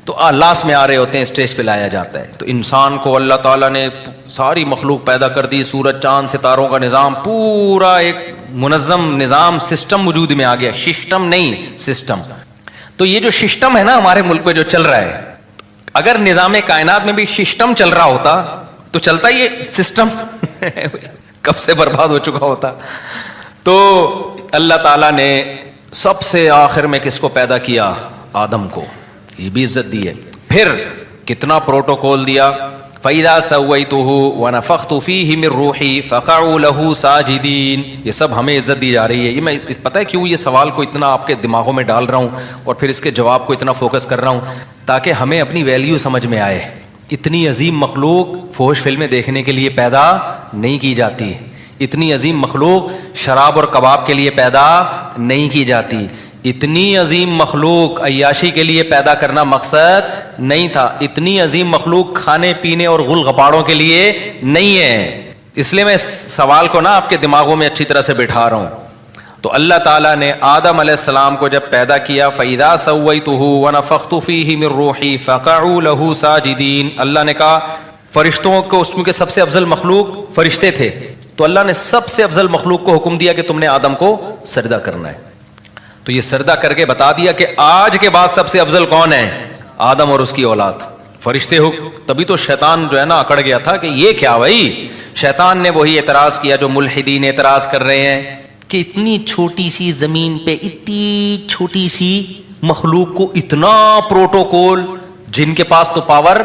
تو لاسٹ میں آ رہے ہوتے ہیں, اسٹیج پہ لایا جاتا ہے. تو انسان کو اللہ تعالیٰ نے ساری مخلوق پیدا کر دی, سورج چاند ستاروں کا نظام, پورا ایک منظم نظام سسٹم وجود میں آ گیا. سسٹم نہیں, سسٹم. تو یہ جو سسٹم ہے نا ہمارے ملک میں جو چل رہا ہے, اگر نظام کائنات میں بھی سسٹم چل رہا ہوتا تو چلتا یہ سسٹم کب سے برباد ہو چکا ہوتا. تو اللہ تعالیٰ نے سب سے آخر میں کس کو پیدا کیا, آدم کو. یہ بھی عزت دی ہے. پھر کتنا پروٹوکول دیا, فَإِذَا سَوَّيْتُهُ وَنَفَخْتُ فِيهِ مِن رُوحِي فَقَعُوا لَهُ سَاجِدِينَ. یہ سب ہمیں عزت دی جا رہی ہے. یہ میں پتہ ہے کیوں یہ سوال کو اتنا آپ کے دماغوں میں ڈال رہا ہوں اور پھر اس کے جواب کو اتنا فوکس کر رہا ہوں, تاکہ ہمیں اپنی ویلیو سمجھ میں آئے. اتنی عظیم مخلوق فحش فلمیں دیکھنے کے لیے پیدا نہیں کی جاتی. اتنی عظیم مخلوق شراب اور کباب کے لیے پیدا نہیں کی جاتی. اتنی عظیم مخلوق عیاشی کے لیے پیدا کرنا مقصد نہیں تھا، اتنی عظیم مخلوق کھانے پینے اور غل غپاڑوں کے لیے نہیں ہے. اس لیے میں اس سوال کو نا آپ کے دماغوں میں اچھی طرح سے بٹھا رہا ہوں. تو اللہ تعالیٰ نے آدم علیہ السلام کو جب پیدا کیا فَإِذَا سَوَّيْتُهُ وَنَفَخْتُ فِيهِ مِن رُوحِي فَقَعُوا لَهُ سَاجِدِينَ. اللہ نے کہا فرشتوں کو، اس میں سب سے افضل مخلوق فرشتے تھے، تو اللہ نے سب سے افضل مخلوق کو حکم دیا کہ تم نے آدم کو سجدہ کرنا ہے. تو یہ سجدہ کر کے بتا دیا کہ آج کے بعد سب سے افضل کون ہے؟ آدم اور اس کی اولاد، فرشتے ہو. تبھی تو شیطان جو ہے نا اکڑ گیا تھا کہ یہ کیا بھائی. شیطان نے وہی اعتراض کیا جو ملحدین اعتراض کر رہے ہیں کہ اتنی چھوٹی سی زمین پہ اتنی چھوٹی سی مخلوق کو اتنا پروٹوکول، جن کے پاس تو پاور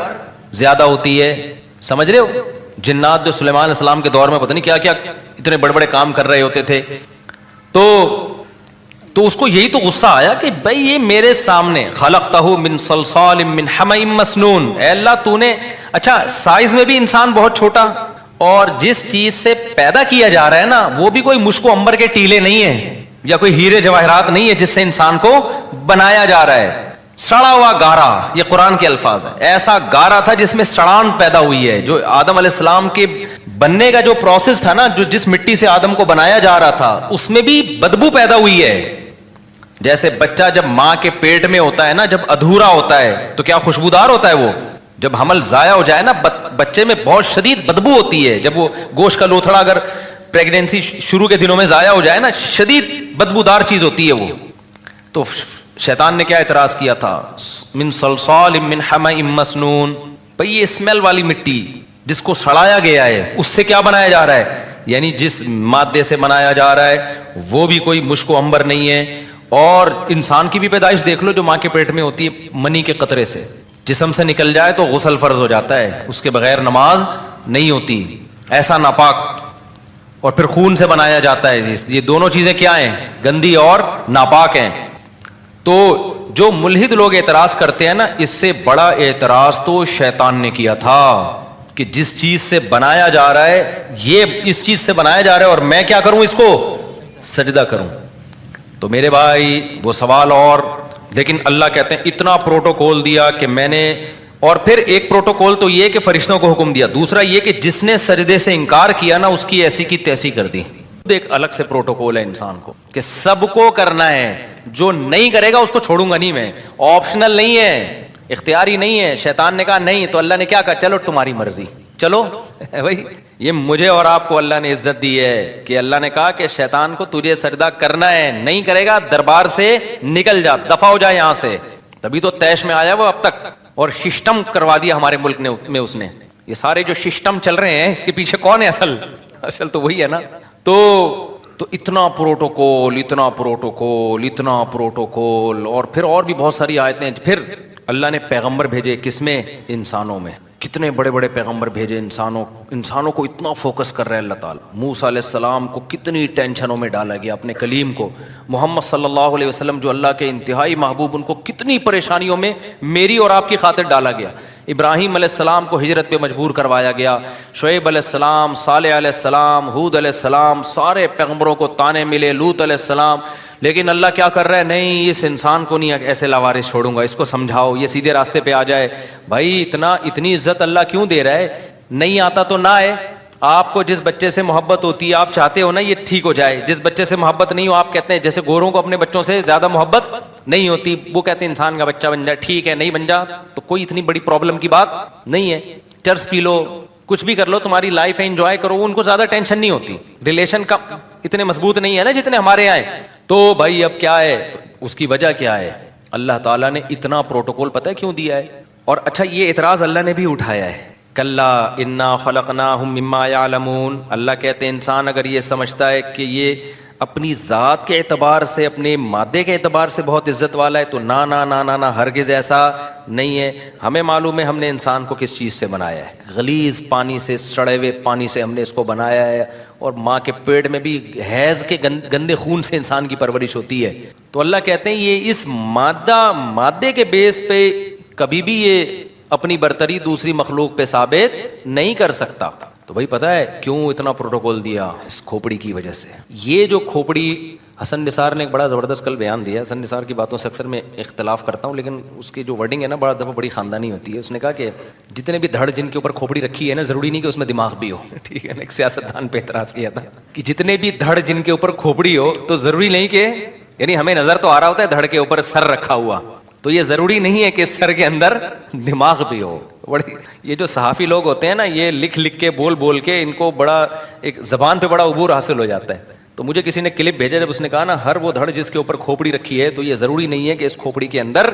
زیادہ ہوتی ہے. سمجھ رہے ہو؟ جنات جو سلیمان علیہ السلام کے دور میں پتہ نہیں کیا کیا اتنے بڑے بڑے کام کر رہے ہوتے تھے. تو اس کو یہی تو غصہ آیا کہ بھائی یہ میرے سامنے خلقتہ من صلصال من حمأ مسنون. اے اللہ تو نے، اچھا سائز میں بھی انسان بہت چھوٹا، اور جس چیز سے پیدا کیا جا رہا ہے نا وہ بھی کوئی مشک و عنبر کے ٹیلے نہیں ہیں یا کوئی ہیرے جواہرات نہیں ہے جس سے انسان کو بنایا جا رہا ہے. سڑا ہوا گارا، یہ قرآن کے الفاظ ہیں، ایسا گارا تھا جس میں سڑان پیدا ہوئی ہے. جو آدم علیہ السلام کے بننے کا جو پروسیس تھا نا، جو جس مٹی سے آدم کو بنایا جا رہا تھا، اس میں بھی بدبو پیدا ہوئی ہے. جیسے بچہ جب ماں کے پیٹ میں ہوتا ہے نا، جب ادھورا ہوتا ہے تو کیا خوشبودار ہوتا ہے وہ. جب حمل ضائع ہو جائے نا، بچے میں بہت شدید بدبو ہوتی ہے. جب وہ گوشت کا لوتھڑا اگر پریگنینسی شروع کے دنوں میں ضائع ہو جائے نا، شدید بدبودار چیز ہوتی ہے وہ. تو شیطان نے کیا اعتراض کیا تھا؟ من صلصال من حمأ مسنون. بھئی یہ اسمیل والی مٹی جس کو سڑایا گیا ہے، اس سے کیا بنایا جا رہا ہے؟ یعنی جس مادے سے بنایا جا رہا ہے وہ بھی کوئی مشک و عنبر نہیں ہے. اور انسان کی بھی پیدائش دیکھ لو جو ماں کے پیٹ میں ہوتی ہے، منی کے قطرے سے جسم سے نکل جائے تو غسل فرض ہو جاتا ہے، اس کے بغیر نماز نہیں ہوتی. ایسا ناپاک. اور پھر خون سے بنایا جاتا ہے. یہ دونوں چیزیں کیا ہیں؟ گندی اور ناپاک ہیں. تو جو ملحد لوگ اعتراض کرتے ہیں نا، اس سے بڑا اعتراض تو شیطان نے کیا تھا کہ جس چیز سے بنایا جا رہا ہے، یہ اس چیز سے بنایا جا رہا ہے اور میں کیا کروں؟ اس کو سجدہ کروں. تو میرے بھائی وہ سوال. اور لیکن اللہ کہتے ہیں اتنا پروٹوکول دیا کہ میں نے، اور پھر ایک پروٹوکول تو یہ کہ فرشتوں کو حکم دیا، دوسرا یہ کہ جس نے سجدے سے انکار کیا نا اس کی ایسی کی تیسی کر دی. ایک الگ سے پروٹوکول ہے انسان کو کہ سب کو کرنا ہے، جو نہیں کرے گا اس کو چھوڑوں گا نہیں میں. آپشنل نہیں ہے، اختیاری نہیں ہے. شیطان نے کہا نہیں، تو اللہ نے کیا کہا؟ چلو تمہاری مرضی، چلو بھائی. یہ مجھے اور آپ کو اللہ نے عزت دی ہے کہ اللہ نے کہا کہ شیطان کو تجھے سجدہ کرنا ہے، نہیں کرے گا دربار سے نکل جا، دفع ہو جا یہاں سے. تبھی تو طیش میں آیا وہ اب تک. اور سسٹم کروا دیا ہمارے ملک میں اس نے. یہ سارے جو سسٹم چل رہے ہیں اس کے پیچھے کون ہے؟ اصل تو وہی ہے نا. تو اتنا پروٹوکول، اتنا پروٹوکول، اتنا پروٹوکول. اور پھر اور بھی بہت ساری آیتیں. پھر اللہ نے پیغمبر بھیجے کس میں؟ انسانوں میں. کتنے بڑے بڑے پیغمبر بھیجے انسانوں کو اتنا فوکس کر رہے ہیں اللہ تعالیٰ. موسیٰ علیہ السلام کو کتنی ٹینشنوں میں ڈالا گیا، اپنے کلیم کو. محمد صلی اللہ علیہ وسلم جو اللہ کے انتہائی محبوب، ان کو کتنی پریشانیوں میں میری اور آپ کی خاطر ڈالا گیا. ابراہیم علیہ السلام کو ہجرت پہ مجبور کروایا گیا. شعیب علیہ السلام، صالح علیہ السلام، ہود علیہ السلام، سارے پیغمبروں کو تانے ملے. لوط علیہ السلام. لیکن اللہ کیا کر رہا ہے؟ نہیں، اس انسان کو نہیں ایسے لاوارث چھوڑوں گا، اس کو سمجھاؤ یہ سیدھے راستے پہ آ جائے. بھائی اتنی عزت اللہ کیوں دے رہا ہے؟ نہیں آتا تو نہ آئے. آپ کو جس بچے سے محبت ہوتی ہے آپ چاہتے ہو نا یہ ٹھیک ہو جائے. جس بچے سے محبت نہیں ہو آپ کہتے ہیں، جیسے گوروں کو اپنے بچوں سے زیادہ محبت نہیں ہوتی، وہ کہتے ہیں انسان کا بچہ بن جائے، ٹھیک ہے نہیں بن جا تو کوئی اتنی بڑی پرابلم کی بات نہیں ہے. چرس پی لو، کچھ بھی کر لو، تمہاری لائف ہے، انجوائے کرو. ان کو زیادہ ٹینشن نہیں ہوتی. ریلیشن کا اتنے مضبوط نہیں ہے نا جتنے ہمارے یہاں ہیں. تو بھائی اب کیا ہے؟ تو اس کی وجہ کیا ہے؟ اللہ تعالیٰ نے اتنا پروٹوکول پتہ ہے کیوں دیا ہے؟ اور اچھا یہ اعتراض اللہ نے بھی اٹھایا ہے. کلا انا خلقناہم مما یعلمون. اللہ کہتے ہیں انسان اگر یہ سمجھتا ہے کہ یہ اپنی ذات کے اعتبار سے، اپنے مادے کے اعتبار سے بہت عزت والا ہے، تو نہ ہرگز ایسا نہیں ہے. ہمیں معلوم ہے ہم نے انسان کو کس چیز سے بنایا ہے. غلیظ پانی سے، سڑے ہوئے پانی سے ہم نے اس کو بنایا ہے. اور ماں کے پیٹ میں بھی حیض کے گندے خون سے انسان کی پرورش ہوتی ہے. تو اللہ کہتے ہیں یہ اس مادے کے بیس پہ کبھی بھی یہ اپنی برتری دوسری مخلوق پہ ثابت نہیں کر سکتا. تو بھائی پتہ ہے کیوں اتنا پروٹوکول دیا؟ اس کھوپڑی کی وجہ سے. یہ جو کھوپڑی، حسن نثار نے ایک بڑا زبردست کل بیان دیا. حسن نثار کی باتوں سے اکثر میں اختلاف کرتا ہوں، لیکن اس کی جو ورڈنگ ہے نا، بڑا دفعہ بڑی خاندانی ہوتی ہے. اس نے کہا کہ جتنے بھی دھڑ جن کے اوپر کھوپڑی رکھی ہے نا، ضروری نہیں کہ اس میں دماغ بھی ہو. ٹھیک ہے نا؟ ایک سیاستدان پہ اعتراض کیا تھا کہ جتنے بھی دھڑ جن کے اوپر کھوپڑی ہو تو ضروری نہیں کہ، یعنی ہمیں نظر تو آ رہا ہوتا ہے دھڑ کے اوپر سر رکھا ہوا، تو یہ ضروری نہیں ہے کہ سر کے اندر دماغ بھی ہو. بڑی یہ جو صحافی لوگ ہوتے ہیں نا، یہ لکھ لکھ کے بول بول کے ان کو بڑا ایک زبان پہ بڑا عبور حاصل ہو جاتا ہے. تو مجھے کسی نے کلپ بھیجا، جب اس نے کہا نا ہر وہ دھڑ جس کے اوپر کھوپڑی رکھی ہے تو یہ ضروری نہیں ہے کہ اس کھوپڑی کے اندر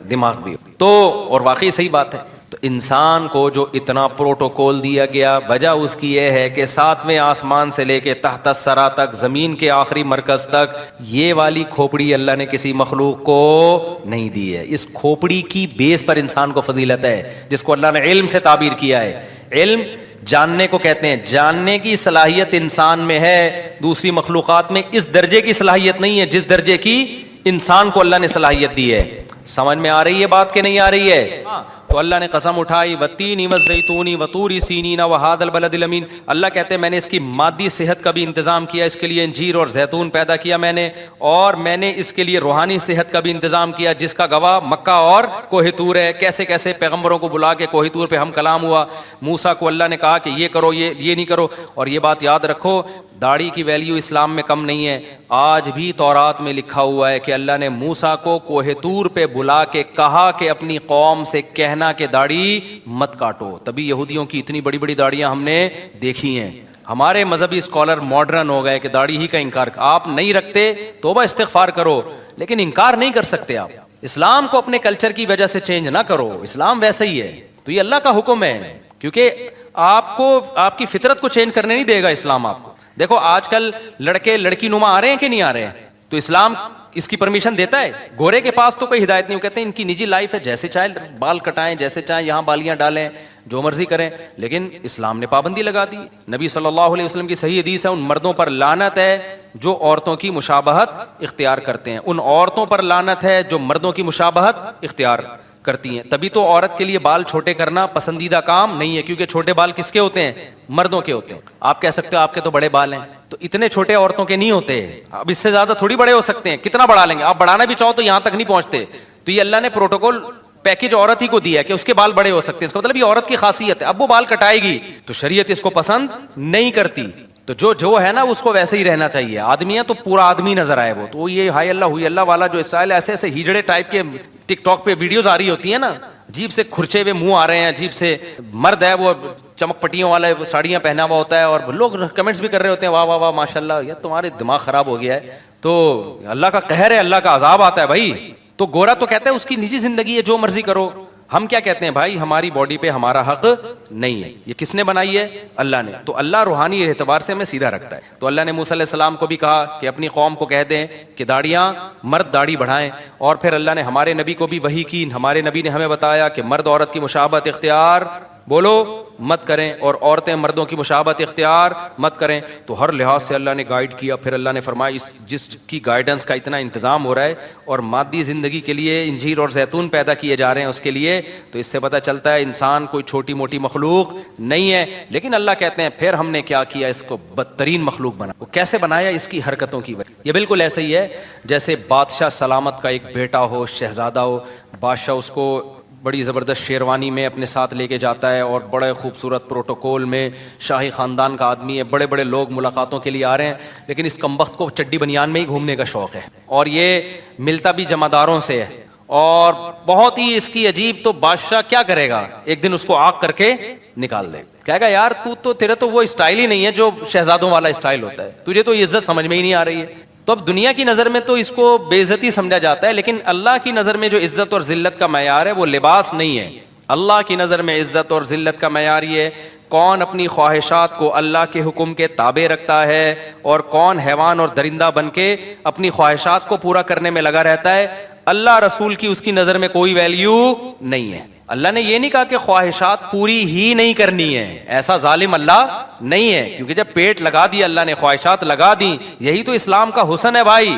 دماغ بھی ہو. تو اور واقعی صحیح بات ہے. تو انسان کو جو اتنا پروٹوکول دیا گیا، وجہ اس کی یہ ہے کہ ساتویں آسمان سے لے کے تحت الثری تک، زمین کے آخری مرکز تک، یہ والی کھوپڑی اللہ نے کسی مخلوق کو نہیں دی ہے. اس کھوپڑی کی بیس پر انسان کو فضیلت ہے، جس کو اللہ نے علم سے تعبیر کیا ہے. علم جاننے کو کہتے ہیں، جاننے کی صلاحیت انسان میں ہے، دوسری مخلوقات میں اس درجے کی صلاحیت نہیں ہے جس درجے کی انسان کو اللہ نے صلاحیت دی ہے. سمجھ میں آ رہی ہے بات کہ نہیں آ رہی ہے؟ تو اللہ نے قسم اٹھائی، والتین والزیتون وطور سینین وہذا البلد الامین. اللہ کہتے ہیں میں نے اس کی مادی صحت کا بھی انتظام کیا، اس کے لیے انجیر اور زیتون پیدا کیا میں نے، اور میں نے اس کے لیے روحانی صحت کا بھی انتظام کیا، جس کا گواہ مکہ اور کوہ طور ہے. کیسے کیسے پیغمبروں کو بلا کے کوہ طور پہ ہم کلام ہوا. موسیٰ کو اللہ نے کہا کہ یہ کرو، یہ نہیں کرو. اور یہ بات یاد رکھو، داڑھی کی ویلیو اسلام میں کم نہیں ہے. آج بھی تورات میں لکھا ہوا ہے کہ اللہ نے موسیٰ کو کوہ طور پہ بلا کے کہا کہ اپنی قوم سے کہنا کہ داڑھی مت کاٹو. تبھی یہودیوں کی اتنی بڑی بڑی داڑیاں ہم نے دیکھی ہیں. ہمارے مذہبی اسکالر ماڈرن ہو گئے کہ داڑھی ہی کا انکار. آپ نہیں رکھتے توبہ استغفار کرو، لیکن انکار نہیں کر سکتے آپ. اسلام کو اپنے کلچر کی وجہ سے چینج نہ کرو، اسلام ویسا ہی ہے. تو یہ اللہ کا حکم ہے، کیونکہ آپ کو آپ کی فطرت کو چینج کرنے نہیں دے گا اسلام آپ کو. دیکھو آج کل لڑکے لڑکی نما آ رہے ہیں کہ نہیں آ رہے ہیں، تو اسلام اس کی پرمیشن دیتا ہے. گورے کے پاس تو کوئی ہدایت نہیں، وہ کہتے ہیں ان کی نجی لائف ہے، جیسے چاہے بال کٹائیں، جیسے چاہیں یہاں بالیاں ڈالیں، جو مرضی کریں. لیکن اسلام نے پابندی لگا دی. نبی صلی اللہ علیہ وسلم کی صحیح حدیث ہے، ان مردوں پر لعنت ہے جو عورتوں کی مشابہت اختیار کرتے ہیں. ان عورتوں پر لعنت ہے جو مردوں کی مشابہت اختیار کرتی ہیں. تبھی تو عورت کے لیے بال چھوٹے کرنا پسندیدہ کام نہیں ہے، کیونکہ چھوٹے بال کس کے ہوتے ہیں؟ مردوں کے ہوتے ہیں. آپ کہہ سکتے ہو آپ کے تو بڑے بال ہیں، تو اتنے چھوٹے عورتوں کے نہیں ہوتے. اب اس سے زیادہ تھوڑی بڑے ہو سکتے ہیں، کتنا بڑھا لیں گے آپ؟ بڑھانا بھی چاہو تو یہاں تک نہیں پہنچتے. تو یہ اللہ نے پروٹوکول پیکج عورت ہی کو دیا کہ اس کے بال بڑے ہو سکتے ہیں. اس کا مطلب یہ عورت کی خاصیت ہے. اب وہ بال کٹائے گی تو شریعت اس کو پسند نہیں کرتی. تو جو ہے نا اس کو ویسے ہی رہنا چاہیے. آدمی ہے تو پورا آدمی نظر آئے وہ. تو یہ ہائی اللہ ہوئی اللہ والا جو اسٹائل ایسے ایسے ہیجڑے ٹائپ کے ٹک ٹاک پہ ویڈیوز آ رہی ہوتی ہیں نا، عجیب سے کھرچے ہوئے منہ آ رہے ہیں، عجیب سے. مرد ہے وہ چمک پٹیوں والا ساڑیاں پہنا ہوا ہوتا ہے، اور لوگ کمنٹس بھی کر رہے ہوتے ہیں واہ واہ واہ ماشاء اللہ، یا تمہارے دماغ خراب ہو گیا ہے. تو اللہ کا قہر ہے، اللہ کا عذاب آتا ہے بھائی. تو گورا تو کہتا ہے اس کی نجی زندگی ہے، جو مرضی کرو. ہم کیا کہتے ہیں بھائی؟ ہماری باڈی پہ ہمارا حق نہیں ہے. یہ کس نے بنائی ہے؟ اللہ نے. تو اللہ روحانی اعتبار سے ہمیں سیدھا رکھتا ہے. تو اللہ نے موسیٰ علیہ السلام کو بھی کہا کہ اپنی قوم کو کہہ دیں کہ داڑیاں، مرد داڑھی بڑھائیں. اور پھر اللہ نے ہمارے نبی کو بھی وحی کی. ہمارے نبی نے ہمیں بتایا کہ مرد عورت کی مشابہت اختیار بولو مت کریں، اور عورتیں مردوں کی مشابہت اختیار مت کریں. تو ہر لحاظ سے اللہ نے گائیڈ کیا. پھر اللہ نے فرمایا جس کی گائیڈنس کا اتنا انتظام ہو رہا ہے اور مادی زندگی کے لیے انجیر اور زیتون پیدا کیے جا رہے ہیں اس کے لیے، تو اس سے پتہ چلتا ہے انسان کوئی چھوٹی موٹی مخلوق نہیں ہے. لیکن اللہ کہتے ہیں پھر ہم نے کیا کیا؟ اس کو بدترین مخلوق بنا. وہ کیسے بنایا؟ اس کی حرکتوں کی وجہ. یہ بالکل ایسا ہی ہے جیسے بادشاہ سلامت کا ایک بیٹا ہو، شہزادہ ہو. بادشاہ اس کو بڑی زبردست شیروانی میں اپنے ساتھ لے کے جاتا ہے، اور بڑے خوبصورت پروٹوکول میں، شاہی خاندان کا آدمی ہے، بڑے بڑے لوگ ملاقاتوں کے لیے آ رہے ہیں. لیکن اس کمبخت کو چڈی بنیان میں ہی گھومنے کا شوق ہے، اور یہ ملتا بھی جمعداروں سے ہے، اور بہت ہی اس کی عجیب. تو بادشاہ کیا کرے گا؟ ایک دن اس کو آگ کر کے نکال دے. کہے گا یار تیرے تو وہ اسٹائل ہی نہیں ہے جو شہزادوں والا اسٹائل ہوتا ہے، تجھے تو عزت سمجھ میں ہی نہیں آ رہی ہے. تو اب دنیا کی نظر میں تو اس کو بے عزتی سمجھا جاتا ہے، لیکن اللہ کی نظر میں جو عزت اور ذلت کا معیار ہے وہ لباس نہیں ہے. اللہ کی نظر میں عزت اور ذلت کا معیار یہ کون اپنی خواہشات کو اللہ کے حکم کے تابع رکھتا ہے، اور کون حیوان اور درندہ بن کے اپنی خواہشات کو پورا کرنے میں لگا رہتا ہے. اللہ رسول کی اس کی نظر میں کوئی ویلیو نہیں ہے. اللہ نے یہ نہیں کہا کہ خواہشات پوری ہی نہیں کرنی ہے، ایسا ظالم اللہ نہیں ہے. کیونکہ جب پیٹ لگا دیا اللہ نے، خواہشات لگا دی، یہی تو اسلام کا حسن ہے بھائی.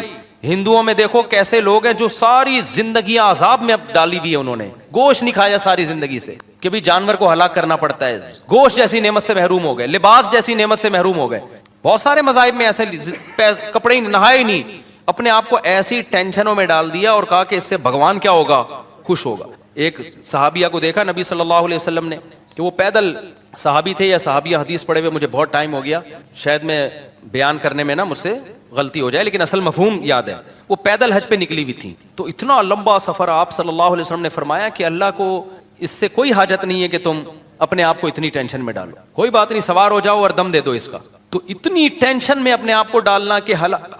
ہندوؤں میں دیکھو کیسے لوگ ہیں جو ساری زندگی عذاب میں اب ڈالی ہوئی ہے، انہوں نے گوشت نہیں کھایا ساری زندگی سے کہ بھی جانور کو ہلاک کرنا پڑتا ہے، گوشت جیسی نعمت سے محروم ہو گئے، لباس جیسی نعمت سے محروم ہو گئے. بہت سارے مذاہب میں ایسے کپڑے ہی نہائے نہیں، اپنے آپ کو ایسی ٹینشنوں میں ڈال دیا اور کہا کہ اس سے بھگوان کیا ہوگا، خوش ہوگا. ایک صحابیہ کو دیکھا نبی صلی اللہ علیہ وسلم نے کہ وہ پیدل صحابی تھے یا صحابیہ، حدیث پڑھے ہوئے مجھے بہت ٹائم ہو گیا، شاید میں بیان کرنے میں نا مجھ سے غلطی ہو جائے، لیکن اصل مفہوم یاد ہے. وہ پیدل حج پہ نکلی ہوئی تھی، تو اتنا لمبا سفر، آپ صلی اللہ علیہ وسلم نے فرمایا کہ اللہ کو اس سے کوئی حاجت نہیں ہے کہ تم اپنے آپ کو اتنی ٹینشن میں ڈالو، کوئی بات نہیں، سوار ہو جاؤ اور دم دے دو اس کا. تو اتنی ٹینشن میں اپنے آپ کو ڈالنا کہ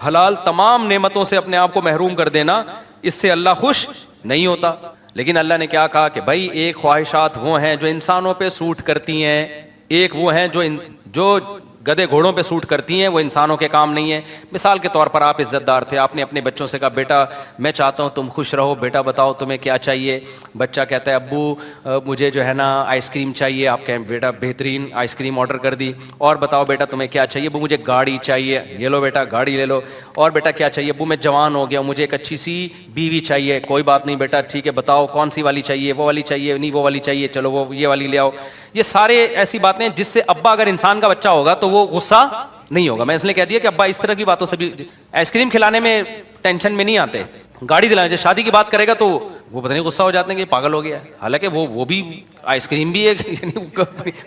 حلال تمام نعمتوں سے اپنے آپ کو محروم کر دینا، اس سے اللہ خوش نہیں ہوتا. لیکن اللہ نے کیا کہا کہ بھائی ایک خواہشات وہ ہیں جو انسانوں پہ سوٹ کرتی ہیں، ایک وہ ہیں جو گدے گھوڑوں پہ سوٹ کرتی ہیں، وہ انسانوں کے کام نہیں ہے. مثال کے طور پر آپ عزت دار تھے، آپ نے اپنے بچوں سے کہا بیٹا میں چاہتا ہوں تم خوش رہو، بیٹا بتاؤ تمہیں کیا چاہیے. بچہ کہتا ہے ابو مجھے جو ہے نا آئس کریم چاہیے. آپ کہیں بیٹا بہترین آئس کریم آرڈر کر دی. اور بتاؤ بیٹا تمہیں کیا چاہیے؟ ابو مجھے گاڑی چاہیے. یہ لو بیٹا گاڑی لے لو. اور بیٹا کیا چاہیے؟ ابو میں جوان ہو گیا، مجھے ایک اچھی سی بیوی چاہیے. کوئی بات نہیں بیٹا، ٹھیک ہے بتاؤ کون سی والی چاہیے؟ وہ والی چاہیے؟ نہیں وہ والی چاہیے، چلو وہ یہ والی لے آؤ. یہ سارے ایسی باتیں ہیں جس سے ابا اگر انسان کا بچہ ہوگا تو وہ غصہ نہیں ہوگا. میں اس لیے کہہ دیا کہ ابا اس طرح کی باتوں سے بھی، آئس کریم کھلانے میں ٹینشن میں نہیں آتے، گاڑی دلانے جب شادی کی بات کرے گا تو وہ پتہ نہیں غصہ ہو جاتے ہیں کہ پاگل ہو گیا ہے. حالانکہ وہ بھی آئس کریم بھی ایک یعنی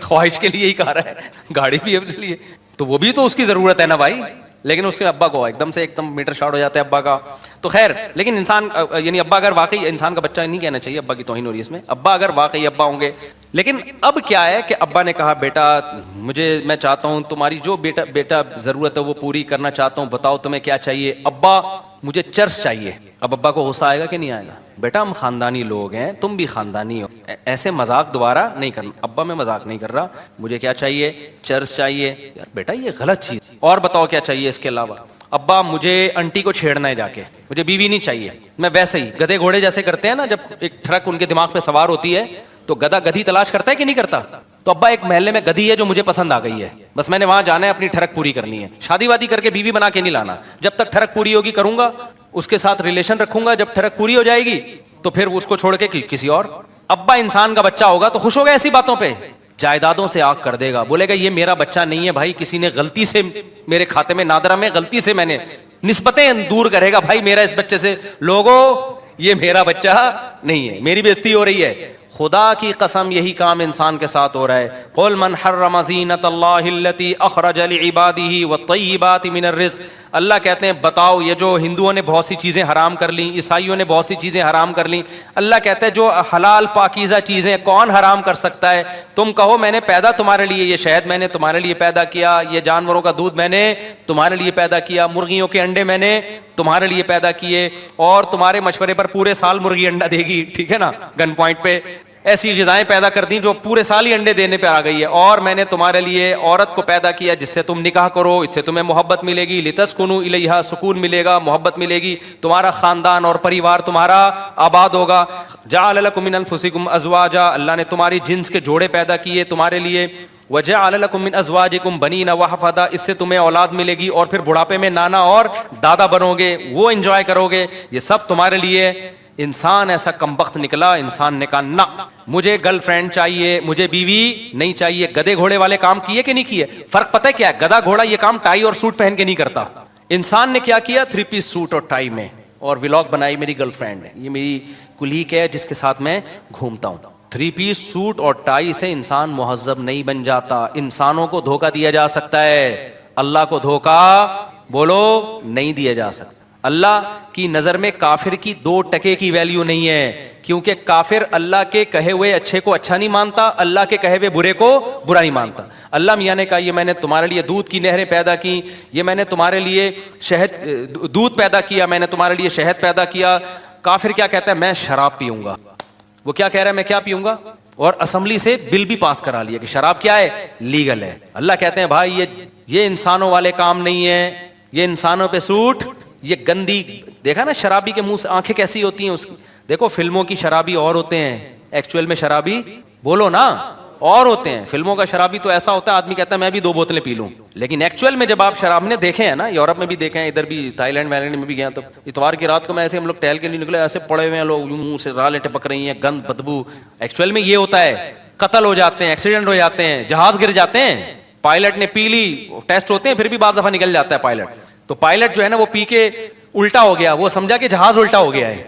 خواہش کے لیے ہی کھا رہا ہے، گاڑی بھی ہے اس لیے، تو وہ بھی تو اس کی ضرورت ہے نا بھائی. لیکن اس کے ابا کو ایک دم میٹر شارٹ ہو جاتا ہے ابا کا. تو خیر، لیکن انسان یعنی ابا اگر واقعی انسان کا بچہ نہیں کہنا چاہیے، ابا کی توہین ہو رہی ہے اس میں، ابا اگر واقعی ابا ہوں گے. لیکن اب کیا ہے کہ ابا نے کہا بیٹا میں چاہتا ہوں تمہاری جو بیٹا ضرورت ہے وہ پوری کرنا چاہتا ہوں، بتاؤ تمہیں کیا چاہیے؟ ابا مجھے چرس چاہیے. اب ابا کو غصہ آئے گا کہ نہیں آئے گا؟ بیٹا ہم خاندانی لوگ ہیں، تم بھی خاندانی ہو، ایسے مذاق دوبارہ نہیں کرنا. ابا میں مذاق نہیں کر رہا، مجھے کیا چاہیے؟ چرس چاہیے. یار بیٹا یہ غلط چیز. اور بتاؤ کیا چاہیے اس کے علاوہ؟ ابا مجھے انٹی کو چھیڑنا ہے جا کے، مجھے بیوی نہیں چاہیے. میں ویسے ہی گدھے گھوڑے جیسے کرتے ہیں نا، جب ایک ٹرک ان کے دماغ پہ سوار ہوتی ہے تو گدھا گدھی تلاش کرتا ہے کہ نہیں کرتا؟ تو ابا ایک محلے میں گدھی ہے جو مجھے پسند آ گئی ہے، بس میں نے وہاں جانا ہے، اپنی ٹھڑک پوری کرنی ہے. شادی وادی کر کے بیوی بنا کے نہیں لانا، جب تک ٹھڑک پوری ہوگی کروں گا، اس کے ساتھ ریلیشن رکھوں گا، جب ٹھڑک پوری ہو جائے گی تو پھر اس کو چھوڑ کے کسی اور. ابا انسان کا بچہ ہوگا تو خوش ہوگا ایسی باتوں پہ، جائیدادوں سے آگ کر دے گا، بولے گا یہ میرا بچہ نہیں ہے بھائی، کسی نے غلطی سے میرے کھاتے میں نادرہ میں غلطی سے میں نے، نسبتیں دور کرے گا بھائی میرا اس بچے سے، لوگوں یہ میرا بچہ نہیں ہے، میری بے عزتی ہو رہی ہے. خدا کی قسم یہی کام انسان کے ساتھ ہو رہا ہے. قل من حرم زینت اللہ التی اخرج لعباده والطیبات من الرزق. اللہ کہتے ہیں بتاؤ، یہ جو ہندوؤں نے بہت سی چیزیں حرام کر لیں، عیسائیوں نے بہت سی چیزیں حرام کر لیں، اللہ کہتے ہیں جو حلال پاکیزہ چیزیں کون حرام کر سکتا ہے؟ تم کہو میں نے پیدا تمہارے لیے، یہ شہد میں نے تمہارے لیے پیدا کیا، یہ جانوروں کا دودھ میں نے تمہارے لیے پیدا کیا، مرغیوں کے انڈے میں نے تمہارے لیے پیدا کیے، اور تمہارے مشورے پر پورے سال مرغی انڈا دے گی، ٹھیک ہے نا، گن پوائنٹ پہ ایسی غذائیں پیدا کر دیں جو پورے سال ہی انڈے دینے پہ آ گئی ہے. اور میں نے تمہارے لیے عورت کو پیدا کیا جس سے تم نکاح کرو، اس سے تمہیں محبت ملے گی، لتسکنوا الیہا، سکون ملے گا، محبت ملے گی، تمہارا خاندان اور پریوار تمہارا آباد ہوگا. جعل لکم من انفسکم ازواجا، اللہ نے تمہاری جنس کے جوڑے پیدا کیے تمہارے لیے. وجعل لکم من ازواجکم بنین وحفدا، اس سے تمہیں اولاد ملے گی اور پھر بڑھاپے میں نانا اور دادا بنو گے، وہ انجوائے کرو گے، یہ سب تمہارے لیے. انسان ایسا کمبخت نکلا، انسان نے کہا نہ مجھے گرل فرینڈ چاہیے، مجھے بیوی نہیں چاہیے. گدھے گھوڑے والے کام کیے کہ نہیں کیے؟ فرق پتہ ہے کیا ہے؟ گدھا گھوڑا یہ کام ٹائی اور سوٹ پہن کے نہیں کرتا. انسان نے کیا کیا؟ 3 پیس سوٹ اور ٹائی میں، اور ولاگ بنائی میری گرل فرینڈ ہے، یہ میری کلیگ ہے جس کے ساتھ میں گھومتا ہوں. 3 پیس سوٹ اور ٹائی سے انسان مہذب نہیں بن جاتا. انسانوں کو دھوکہ دیا جا سکتا ہے، اللہ کو دھوکہ بولو نہیں دیا جا سکتا. اللہ کی نظر میں کافر کی 2 ٹکے کی ویلیو نہیں ہے، کیونکہ کافر اللہ کے کہے ہوئے اچھے کو اچھا نہیں مانتا، اللہ کے کہے ہوئے برے کو برا نہیں مانتا. اللہ میاں نے کہا یہ میں نے تمہارے لیے دودھ کی نہریں پیدا کی، یہ میں نے تمہارے لیے دودھ پیدا کیا، میں نے تمہارے لیے شہد پیدا کیا. کافر کیا کہتا ہے؟ میں شراب پیوں گا. وہ کیا کہہ رہا ہے؟ میں کیا پیوں گا؟ اور اسمبلی سے بل بھی پاس کرا لیا کہ شراب کیا ہے؟ لیگل ہے. اللہ کہتے ہیں بھائی یہ انسانوں والے کام نہیں ہے، یہ انسانوں پہ سوٹ، یہ گندی. دیکھا نا شرابی کے منہ سے آنکھیں کیسی ہوتی ہیں اس کی؟ دیکھو فلموں کی شرابی اور ہوتے ہیں، ایکچوئل میں شرابی بولو نا اور ہوتے ہیں. فلموں کا شرابی تو ایسا ہوتا ہے آدمی کہتا ہے میں بھی 2 بوتلیں پی لوں, لیکن ایکچوئل میں جب آپ شراب نے دیکھے ہیں نا, یورپ میں بھی دیکھے ہیں, ادھر بھی تھائی لینڈ وائلینڈ میں بھی گیا, تو اتوار کی رات کو میں ایسے ہم لوگ ٹہل کے نہیں نکلے, ایسے پڑے ہوئے ہیں لوگ, منہ سے رالیں ٹپک رہی ہیں, گند بدبو. ایکچوئل میں یہ ہوتا ہے, قتل ہو جاتے ہیں, ایکسیڈنٹ ہو جاتے ہیں, جہاز گر جاتے ہیں, پائلٹ نے پی لی, ٹیسٹ ہوتے ہیں پھر بھی بعض دفعہ نکل جاتا ہے پائلٹ. تو پائلٹ جو ہے نا وہ پی کے الٹا ہو گیا, وہ سمجھا کہ جہاز الٹا ہو گیا ہے,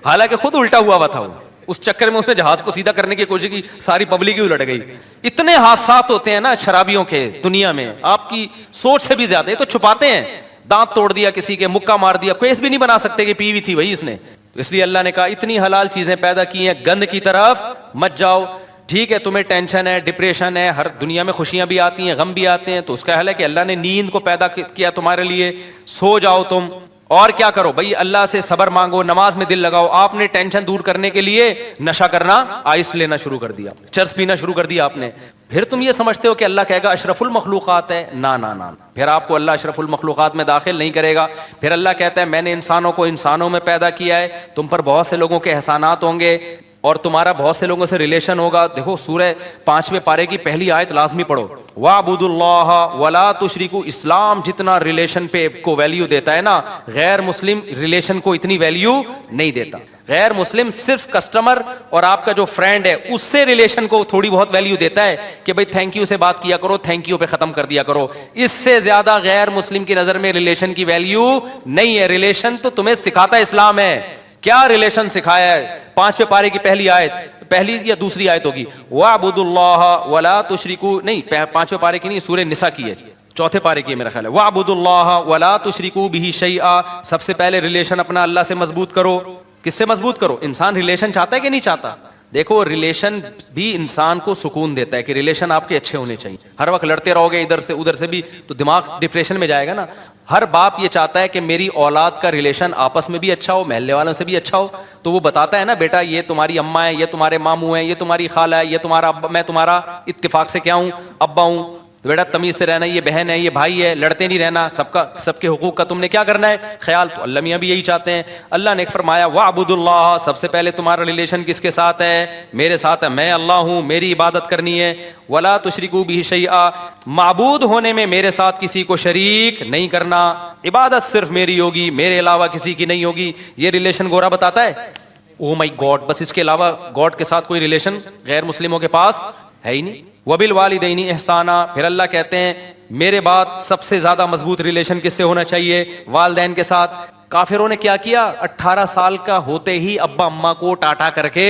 حالانکہ خود الٹا ہوا تھا وہ. اس چکر میں اس نے جہاز کو سیدھا کرنے کی کوشش کی, ساری پبلک ہی الٹ گئی. اتنے حادثات ہوتے ہیں نا شرابیوں کے دنیا میں, آپ کی سوچ سے بھی زیادہ. یہ تو چھپاتے ہیں, دانت توڑ دیا کسی کے, مکہ مار دیا, کیس بھی نہیں بنا سکتے کہ پی ہوئی تھی بھائی اس نے. اس لیے اللہ نے کہا اتنی حلال چیزیں پیدا کی ہیں, گند کی طرف مت جاؤ. ٹھیک ہے تمہیں ٹینشن ہے, ڈپریشن ہے, ہر دنیا میں خوشیاں بھی آتی ہیں, غم بھی آتے ہیں, تو اس کا حل ہے کہ اللہ نے نیند کو پیدا کیا تمہارے لیے, سو جاؤ تم. اور کیا کرو بھائی, اللہ سے صبر مانگو, نماز میں دل لگاؤ. آپ نے ٹینشن دور کرنے کے لیے نشہ کرنا, آئس لینا شروع کر دیا, چرس پینا شروع کر دیا آپ نے. پھر تم یہ سمجھتے ہو کہ اللہ کہے گا اشرف المخلوقات ہے, نا نا نا, پھر آپ کو اللہ اشرف المخلوقات میں داخل نہیں کرے گا. پھر اللہ کہتا ہے میں نے انسانوں کو انسانوں میں پیدا کیا ہے, تم پر بہت سے لوگوں کے احسانات ہوں گے اور تمہارا بہت سے لوگوں سے ریلیشن ہوگا. دیکھو سورہ 5ویں پارے کی پہلی آیت لازمی پڑھو, وَاعْبُدُوا اللَّهَ وَلَا تُشْرِكُوا. اسلام جتنا ریلیشن پہ کو ویلیو دیتا ہے نا, غیر مسلم ریلیشن کو اتنی ویلیو نہیں دیتا. غیر مسلم صرف کسٹمر اور آپ کا جو فرینڈ ہے اس سے ریلیشن کو تھوڑی بہت ویلیو دیتا ہے کہ بھائی تھینک یو سے بات کیا کرو, تھینک یو پہ ختم کر دیا کرو. اس سے زیادہ غیر مسلم کی نظر میں ریلیشن کی ویلیو نہیں ہے. ریلیشن تو تمہیں سکھاتا اسلام ہے. کیا ریلیشن سکھایا ہے؟ 5ویں پارے کی پہلی آیت, پہلی یا دوسری آیت ہوگی, وَاعْبُدُوا اللَّهَ وَلَا تُشْرِكُوا, نہیں 5ویں پارے کی نہیں, سورہ نساء کی ہے, 4تھے پارے کی ہے میرا خیال ہے. وَاعْبُدُوا اللَّهَ وَلَا تُشْرِكُوا بِهِ شَيْئًا. سب سے پہلے ریلیشن اپنا اللہ سے مضبوط کرو. کس سے مضبوط کرو؟ انسان ریلیشن چاہتا ہے کہ نہیں چاہتا؟ دیکھو ریلیشن بھی انسان کو سکون دیتا ہے کہ ریلیشن آپ کے اچھے ہونے چاہیے. ہر وقت لڑتے رہو گے ادھر سے ادھر سے بھی تو دماغ ڈپریشن میں جائے گا نا. ہر باپ یہ چاہتا ہے کہ میری اولاد کا ریلیشن آپس میں بھی اچھا ہو, محلے والوں سے بھی اچھا ہو. تو وہ بتاتا ہے نا بیٹا یہ تمہاری اماں ہے, یہ تمہارے ماموں ہیں, یہ تمہاری خالہ ہے, یہ تمہارا ابا, میں تمہارا اتفاق سے کیا ہوں, ابا ہوں. تو بیٹا تمیز سے رہنا, یہ بہن ہے, یہ بھائی ہے, لڑتے نہیں رہنا, سب کے حقوق کا تم نے کیا کرنا ہے, خیال. تو اللہ میاں بھی یہی چاہتے ہیں. اللہ نے فرمایا وَاعْبُدُوا اللَّهَ, سب سے پہلے تمہارا ریلیشن کس کے ساتھ ہے, میرے ساتھ ہے, میں اللہ ہوں, میری عبادت کرنی ہے. وَلَا تُشْرِكُوا بِهِ شَيْئًا, معبود ہونے میں میرے ساتھ کسی کو شریک نہیں کرنا, عبادت صرف میری ہوگی, میرے علاوہ کسی کی نہیں ہوگی. یہ ریلیشن گورا بتاتا ہے, او مائی گاڈ, بس اس کے علاوہ گاڈ کے ساتھ کوئی ریلیشن غیر مسلموں کے پاس ہے ہی نہیں. وَبِالْوَالِدَيْنِ احسانا, پھر اللہ کہتے ہیں میرے بعد سب سے زیادہ مضبوط ریلیشن کس سے ہونا چاہیے, والدین کے ساتھ. کافروں نے کیا کیا, 18 سال کا ہوتے ہی ابا اماں کو ٹاٹا کر کے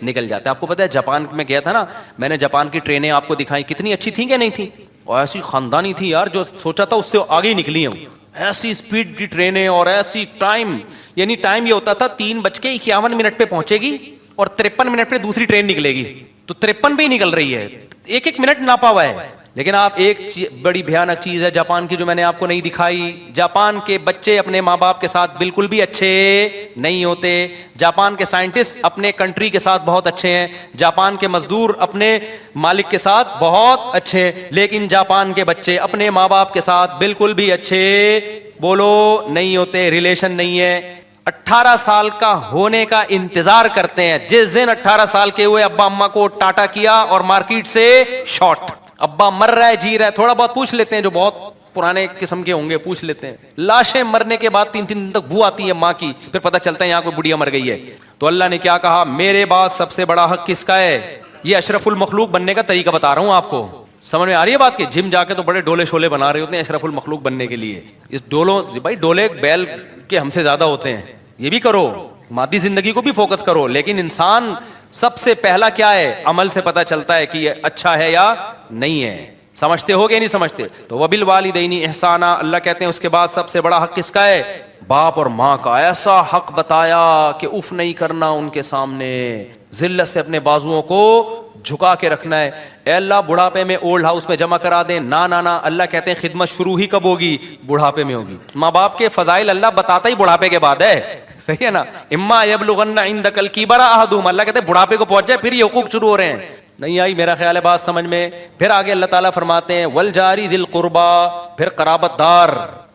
نکل جاتے. آپ کو پتا ہے جاپان میں گیا تھا نا میں نے, جاپان کی ٹرینیں آپ کو دکھائیں, کتنی اچھی تھیں کہ نہیں تھیں, اور ایسی خاندانی تھی یار, جو سوچا تھا اس سے آگے ہی نکلی ہوں. ایسی اسپیڈ کی ٹرینیں اور ایسی ٹائم, یعنی ٹائم یہ ہوتا تھا 3:51 پہ پہنچے گی اور 53 منٹ پہ دوسری ٹرین نکلے گی, تو 53 پہ ہی نکل رہی ہے, ایک ایک منٹ ناپا ہوا ہے. لیکن آپ ایک بڑی بھیانک چیز ہے جاپان کی جو میں نے آپ کو نہیں دکھائی, جاپان کے بچے اپنے ماں باپ کے ساتھ بالکل بھی اچھے نہیں ہوتے. جاپان کے سائنٹسٹ اپنے کنٹری کے ساتھ بہت اچھے ہیں, جاپان کے مزدور اپنے مالک کے ساتھ بہت اچھے, لیکن جاپان کے بچے اپنے ماں باپ کے ساتھ بالکل بھی اچھے بولو نہیں ہوتے. ریلیشن نہیں ہے. 18 سال کا ہونے کا انتظار کرتے ہیں, جس دن 18 سال کے ہوئے ابا اماں کو ٹاٹا کیا اور مارکیٹ سے شارٹ. ابا مر رہا ہے, جی رہا ہے, تھوڑا بہت پوچھ لیتے ہیں, جو بہت پرانے قسم کے ہوں گے پوچھ لیتے ہیں. لاشیں مرنے کے بعد 3 دن تک بو آتی ہے ماں کی, پھر پتہ چلتا ہے یہاں کوئی بڑھیا مر گئی ہے. تو اللہ نے کیا کہا, میرے بعد سب سے بڑا حق کس کا ہے. یہ اشرف المخلوق بننے کا طریقہ بتا رہا ہوں آپ کو, سمجھ میں آ رہی ہے بات. کہ جم جا کے تو بڑے ڈولے شولے بنا رہے ہوتے ہیں اشرف المخلوق بننے کے لیے. اس ڈولوں بھائی ڈولے بیل کے ہم سے زیادہ ہوتے ہیں, یہ بھی کرو, مادی زندگی کو بھی فوکس کرو, لیکن انسان سب سے پہلا کیا ہے, عمل سے پتہ چلتا ہے کہ یہ اچھا ہے یا نہیں ہے. سمجھتے ہو گے نہیں سمجھتے؟ تو وَبِالْوَالِدَيْنِ احسانا, اللہ کہتے ہیں اس کے بعد سب سے بڑا حق کس کا ہے, باپ اور ماں کا. ایسا حق بتایا کہ اف نہیں کرنا ان کے سامنے, ذلت سے اپنے بازوؤں کو جھکا کے رکھنا ہے. اے اللہ بڑھاپے میں اولڈ ہاؤس میں جمع کرا دیں, نا نا نا. اللہ کہتے ہیں خدمت شروع ہی کب ہوگی, بڑھاپے میں ہوگی. ماں باپ کے فضائل اللہ بتاتا ہی بڑھاپے کے بعد ہے, صحیح ہے نا. اما یبلغن عندک الکبر احدہما, اللہ کہتے ہیں بڑھاپے کو پہنچ جائے پھر یہ حقوق شروع ہو رہے ہیں. نہیں آئی میرا خیال ہے بات سمجھ میں. پھر آگے اللہ تعالیٰ فرماتے ہیں والجاری ذی القربا, پھر قرابت دار,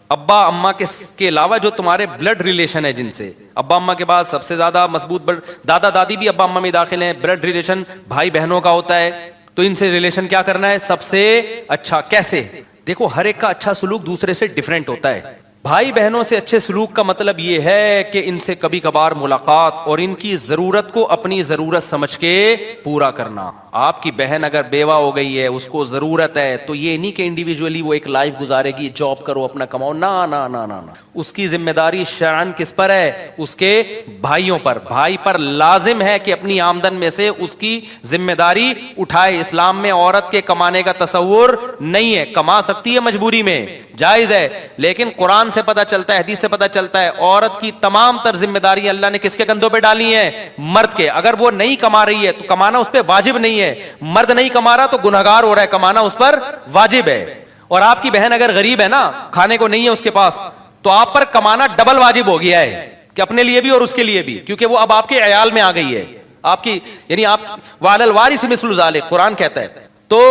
ابا اماں کے علاوہ جو تمہارے بلڈ ریلیشن ہے جن سے، ابا اماں کے بعد سب سے زیادہ مضبوط دادا دادی بھی ابا اماں میں داخل ہیں، بلڈ ریلیشن بھائی بہنوں کا ہوتا ہے، تو ان سے ریلیشن کیا کرنا ہے سب سے اچھا. کیسے؟ دیکھو ہر ایک کا اچھا سلوک دوسرے سے ڈیفرنٹ ہوتا ہے. بھائی بہنوں سے اچھے سلوک کا مطلب یہ ہے کہ ان سے کبھی کبھار ملاقات اور ان کی ضرورت کو اپنی ضرورت سمجھ کے پورا کرنا. آپ کی بہن اگر بیوہ ہو گئی ہے، اس کو ضرورت ہے، تو یہ نہیں کہ انڈیویجولی وہ ایک لائف گزارے گی، جاب کرو اپنا کماؤ، نا نا نا نا نا. اس کی ذمہ داری شرعاً کس پر ہے؟ اس کے بھائیوں پر. بھائی پر لازم ہے کہ اپنی آمدن میں سے اس کی ذمہ داری اٹھائے. اسلام میں عورت کے کمانے کا تصور نہیں ہے. کما سکتی ہے مجبوری میں، جائز ہے، لیکن قرآن سے پتہ چلتا ہے، حدیث سے پتہ چلتا ہے عورت کی تمام تر ذمہ داری اللہ نے کس کے کندھوں پہ ڈالی ہیں؟ مرد کے. اگر وہ نہیں کما رہی ہے تو کمانا اس پہ واجب نہیں ہے. مرد نہیں کما رہا تو گنہگار ہو رہا ہے، کمانا اس پر واجب ہے. اور آپ کی بہن اگر غریب ہے نا، کھانے کو نہیں ہے اس کے پاس، تو آپ پر کمانا ڈبل واجب ہو گیا ہے، کہ اپنے لیے بھی اور اس کے لیے بھی، کیونکہ وہ اب آپ کے عیال میں آ گئی ہے. آپ کی یعنی آپ وعلی الوارث مثل ذلک قرآن کہتا ہے. تو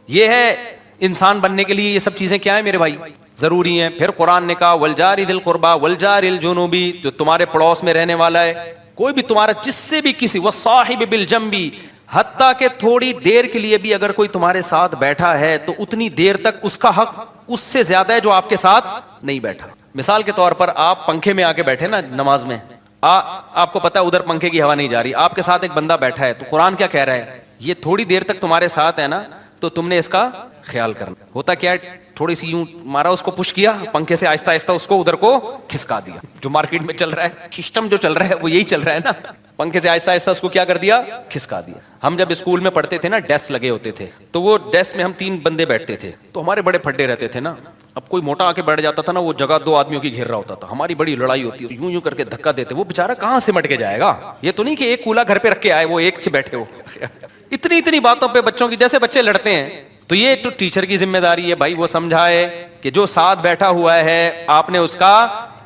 یہ ہے انسان بننے کے لیے یہ سب چیزیں کیا ہیں میرے بھائی؟ ضروری ہیں. پھر قرآن نے کہا والجار ذی القربی والجار الجنوبی، جو تمہارے پڑوس میں رہنے والا ہے، کوئی بھی تمہارا جس سے بھی کسی، والصاحب بالجنب، حتیٰ کہ تھوڑی دیر کے لیے بھی اگر کوئی تمہارے ساتھ بیٹھا ہے تو اتنی دیر تک اس کا حق اس سے زیادہ ہے جو آپ کے ساتھ نہیں بیٹھا. مثال کے طور پر آپ پنکھے میں آ کے بیٹھے نا نماز میں، آپ کو پتا ہے ادھر پنکھے کی ہوا نہیں جا رہی، آپ کے ساتھ ایک بندہ بیٹھا ہے، تو قرآن کیا کہہ رہا ہے؟ یہ تھوڑی دیر تک تمہارے ساتھ ہے نا، تو تم نے اس کا خیال کرنا. ہوتا کیا ہے، تھوڑی سی یوں مارا، اس کو پش کیا پنکھے سے، آہستہ آہستہ اس کو ادھر کو کھسکا دیا. جو مارکیٹ میں چل رہا ہے، سسٹم جو چل رہا ہے وہ یہی چل رہا ہے نا، پنکھے سے آہستہ آہستہ اس کو کیا کر دیا؟ کھسکا دیا. ہم جب اسکول میں پڑھتے تھے نا، ڈیسک لگے ہوتے تھے، تو وہ ڈیسک میں ہم 3 بندے بیٹھتے تھے، تو ہمارے بڑے پھڈے رہتے تھے نا. اب کوئی موٹا آ کے بیٹھ جاتا تھا نا، وہ جگہ 2 آدمیوں کی گھیر رہا ہوتا تھا، ہماری بڑی لڑائی ہوتی ہے، یوں یوں کر کے دھکا دیتے. وہ بےچارا کہاں سے مٹ کے جائے گا؟ یہ تو نہیں کہ ایک کولا گھر پہ رکھ کے آئے وہ ایک سے بیٹھے ہو. اتنی باتوں پہ بچوں کی، جیسے بچے لڑتے ہیں. تو یہ تو ٹیچر کی ذمہ داری ہے بھائی، وہ سمجھائے کہ جو ساتھ بیٹھا ہوا ہے آپ نے اس کا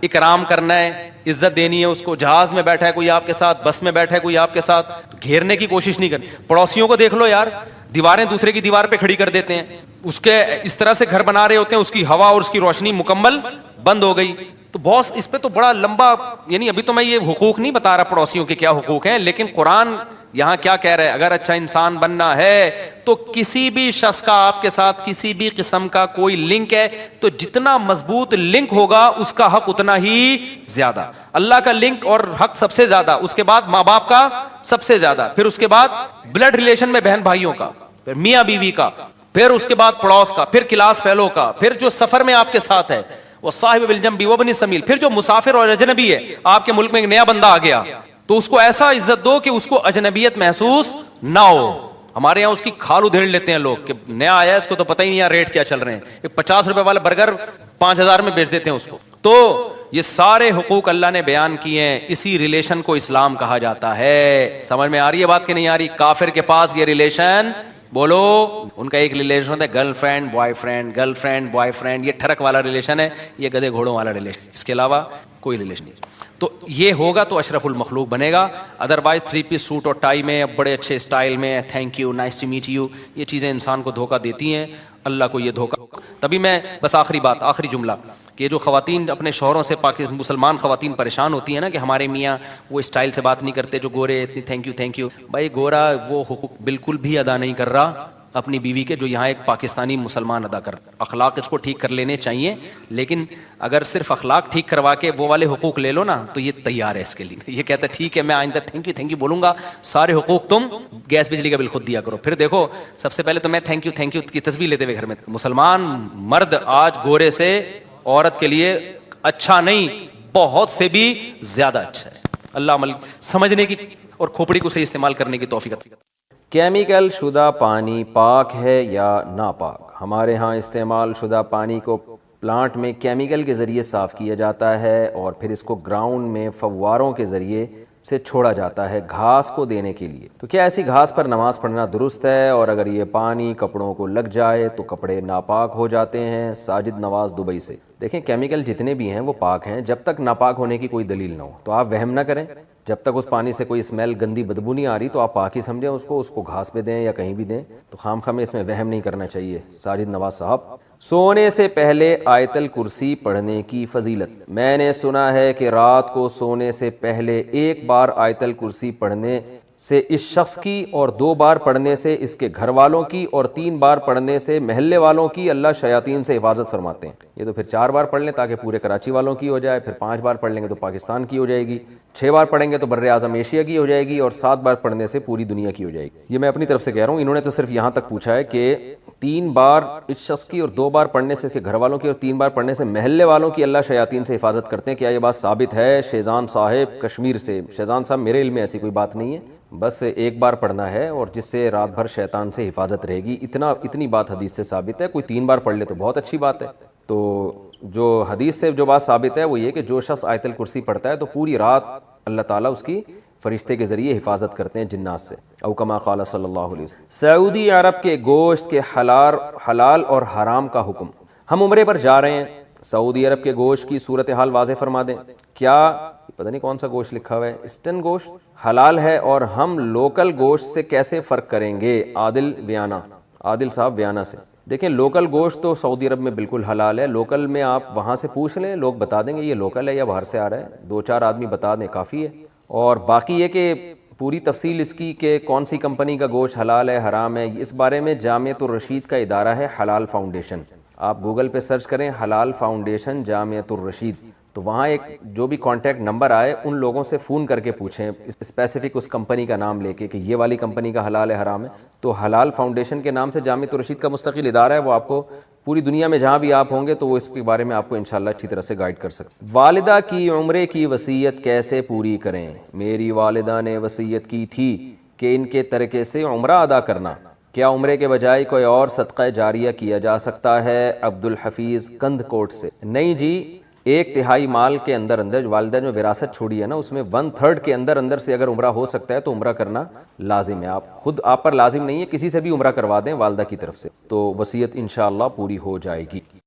اکرام کرنا ہے، عزت دینی ہے اس کو. جہاز میں بیٹھا ہے کوئی آپ کے ساتھ، بس میں بیٹھا ہے کوئی آپ کے ساتھ، تو گھیرنے کی کوشش نہیں کرنی. پڑوسیوں کو دیکھ لو یار، دیواریں دوسرے کی دیوار پہ کھڑی کر دیتے ہیں، اس کے اس طرح سے گھر بنا رہے ہوتے ہیں، اس کی ہوا اور اس کی روشنی مکمل بند ہو گئی. تو باس اس پہ تو بڑا لمبا، یعنی ابھی تو میں یہ حقوق نہیں بتا رہا پڑوسیوں کے کیا حقوق ہیں، لیکن قرآن یہاں کیا کہہ رہے ہیں؟ اگر اچھا انسان بننا ہے تو کسی بھی شخص کا آپ کے ساتھ کسی بھی قسم کا کوئی لنک ہے، تو جتنا مضبوط لنک ہوگا اس کا حق اتنا ہی زیادہ. اللہ کا لنک اور حق سب سے زیادہ، اس کے بعد ماں باپ کا سب سے زیادہ، پھر اس کے بعد بلڈ ریلیشن میں بہن بھائیوں کا، پھر میاں بیوی کا، پھر اس کے بعد پڑوس کا، پھر کلاس فیلو کا، پھر جو سفر میں آپ کے ساتھ ہے وہ صاحب بالجنب وابن السبیل، پھر جو مسافر اور اجنبی ہے. آپ کے ملک میں ایک نیا بندہ آ گیا تو اس کو ایسا عزت دو کہ اس کو اجنبیت محسوس نہ ہو. ہمارے یہاں اس کی کھال ادھیڑ لیتے ہیں لوگ کہ نیا آیا ہے، اس کو تو پتہ ہی نہیں یہاں ریٹ کیا چل رہے ہیں، ایک 50 روپے والا برگر 5000 میں بیچ دیتے ہیں اس کو. تو یہ سارے حقوق اللہ نے بیان کیے ہیں. اسی ریلیشن کو اسلام کہا جاتا ہے. سمجھ میں آ رہی ہے بات کہ نہیں آ رہی؟ کافر کے پاس یہ ریلیشن، بولو، ان کا ایک ریلیشن ہوتا ہے girl friend boy friend, girl friend boy friend. یہ ٹھڑک والا ریلیشن ہے، یہ گدھے گھوڑوں والا ریلیشن، اس کے علاوہ کوئی ریلیشن نہیں. تو یہ ہوگا تو اشرف المخلوق بنے گا. ادروائز 3 پیس سوٹ اور ٹائی میں، بڑے اچھے اسٹائل میں، thank you, nice to meet you, یہ چیزیں انسان کو دھوکہ دیتی ہیں. اللہ کو یہ دھوکہ. تبھی میں بس آخری بات، آخری جملہ، کہ جو خواتین اپنے شوہروں سے، مسلمان خواتین پریشان ہوتی ہیں نا کہ ہمارے میاں وہ اسٹائل سے بات نہیں کرتے، جو گورے اتنی تھینک یو. بھائی گورا وہ حقوق بالکل بھی ادا نہیں کر رہا اپنی بیوی کے جو یہاں ایک پاکستانی مسلمان ادا کر. اخلاق اس کو ٹھیک کر لینے چاہیے، لیکن اگر صرف اخلاق ٹھیک کروا کے وہ والے حقوق لے لو نا تو یہ تیار ہے اس کے لیے. یہ کہتا ہے ٹھیک ہے میں آئندہ تھینک یو بولوں گا، سارے حقوق تم گیس بجلی کا بل خود دیا کرو. پھر دیکھو سب سے پہلے تو میں تھینک یو کی تسبیح لیتے ہوئے گھر میں. مسلمان مرد آج گورے سے عورت کے لیے اچھا نہیں، بہت سے بھی زیادہ اچھا ہے. اللہ عمل سمجھنے کی اور کھوپڑی کو صحیح استعمال کرنے کی توفیق عطا. کیمیکل شدہ پانی پاک ہے یا ناپاک؟ ہمارے ہاں استعمال شدہ پانی کو پلانٹ میں کیمیکل کے ذریعے صاف کیا جاتا ہے اور پھر اس کو گراؤنڈ میں فواروں کے ذریعے سے چھوڑا جاتا ہے گھاس کو دینے کے لیے. تو کیا ایسی گھاس پر نماز پڑھنا درست ہے؟ اور اگر یہ پانی کپڑوں کو لگ جائے تو کپڑے ناپاک ہو جاتے ہیں؟ ساجد نواز دبئی سے. دیکھیں کیمیکل جتنے بھی ہیں وہ پاک ہیں جب تک ناپاک ہونے کی کوئی دلیل نہ ہو. تو آپ وہم نہ کریں، جب تک اس پانی سے کوئی اسمیل گندی بدبو نہیں آ رہی تو آپ پاک ہی سمجھیں اس کو گھاس پہ دیں یا کہیں بھی دیں. تو خام خواہ میں اس میں وہم نہیں کرنا چاہیے. ساجد نواز صاحب، سونے سے پہلے آیت الکرسی پڑھنے کی فضیلت. میں نے سنا ہے کہ رات کو سونے سے پہلے ایک بار آیت الکرسی پڑھنے سے اس شخص کی، اور 2 بار پڑھنے سے اس کے گھر والوں کی، اور 3 بار پڑھنے سے محلے والوں کی اللہ شیاطین سے حفاظت فرماتے ہیں. یہ تو پھر 4 بار پڑھ لیں تاکہ پورے کراچی والوں کی ہو جائے، پھر 5 بار پڑھ لیں گے تو پاکستان کی ہو جائے گی، 6 بار پڑھیں گے تو بر اعظم ایشیا کی ہو جائے گی، اور 7 بار پڑھنے سے پوری دنیا کی ہو جائے گی. یہ میں اپنی طرف سے کہہ رہا ہوں. انہوں نے تو صرف یہاں تک پوچھا ہے کہ 3 بار اس شخص کی، اور 2 بار پڑھنے سے اس کے گھر والوں کی، اور 3 بار پڑھنے سے محلے والوں کی اللہ شیاطین سے حفاظت کرتے ہیں. کیا یہ بات ثابت ہے؟ شیزان صاحب کشمیر سے. شیزان صاحب میرے علم میں ایسی کوئی بات نہیں ہے، بس ایک بار پڑھنا ہے اور جس سے رات بھر شیطان سے حفاظت رہے گی. اتنی بات حدیث سے ثابت ہے. کوئی 3 بار پڑھ لے تو بہت اچھی بات ہے. تو جو حدیث سے جو بات ثابت ہے وہ یہ کہ جو شخص آیت الکرسی پڑھتا ہے تو پوری رات اللہ تعالیٰ اس کی فرشتے کے ذریعے حفاظت کرتے ہیں جنات سے. او کما قال صلی اللہ علیہ وسلم. سعودی عرب کے گوشت کے حلال اور حرام کا حکم. ہم عمرے پر جا رہے ہیں، سعودی عرب کے گوشت کی صورتحال واضح فرما دیں. کیا پتہ نہیں کون سا گوشت لکھا ہوا ہے، اسٹن گوشت حلال ہے، اور ہم لوکل گوشت سے کیسے فرق کریں گے؟ عادل صاحب ویانا سے. دیکھیں لوکل گوشت تو سعودی عرب میں بالکل حلال ہے. لوکل میں آپ وہاں سے پوچھ لیں، لوگ بتا دیں گے یہ لوکل ہے یا باہر سے آ رہا ہے. 2-4 آدمی بتا دیں کافی ہے. اور باقی یہ کہ پوری تفصیل اس کی کہ کون سی کمپنی کا گوشت حلال ہے حرام ہے، اس بارے میں جامعۃ الرشید کا ادارہ ہے حلال فاؤنڈیشن. آپ گوگل پہ سرچ کریں حلال فاؤنڈیشن جامعۃ الرشید، تو وہاں ایک جو بھی کانٹیکٹ نمبر آئے ان لوگوں سے فون کر کے پوچھیں اسپیسیفک اس کمپنی کا نام لے کے کہ یہ والی کمپنی کا حلال ہے حرام ہے. تو حلال فاؤنڈیشن کے نام سے جامعۃ الرشید کا مستقل ادارہ ہے. وہ آپ کو پوری دنیا میں جہاں بھی آپ ہوں گے تو وہ اس کے بارے میں آپ کو انشاءاللہ اچھی طرح سے گائیڈ کر سکتے. والدہ کی عمرے کی وصیت کیسے پوری کریں؟ میری والدہ نے وصیت کی تھی کہ ان کے ترکے سے عمرہ ادا کرنا. کیا عمرے کے بجائے کوئی اور صدقہ جاریہ کیا جا سکتا ہے؟ عبد الحفیظ کندھ کوٹ سے. نہیں جی، 1/3 مال کے اندر والدہ جو وراثت چھوڑی ہے نا، اس میں 1/3 کے اندر سے اگر عمرہ ہو سکتا ہے تو عمرہ کرنا لازم ہے. آپ پر لازم نہیں ہے، کسی سے بھی عمرہ کروا دیں والدہ کی طرف سے، تو وصیت انشاءاللہ پوری ہو جائے گی.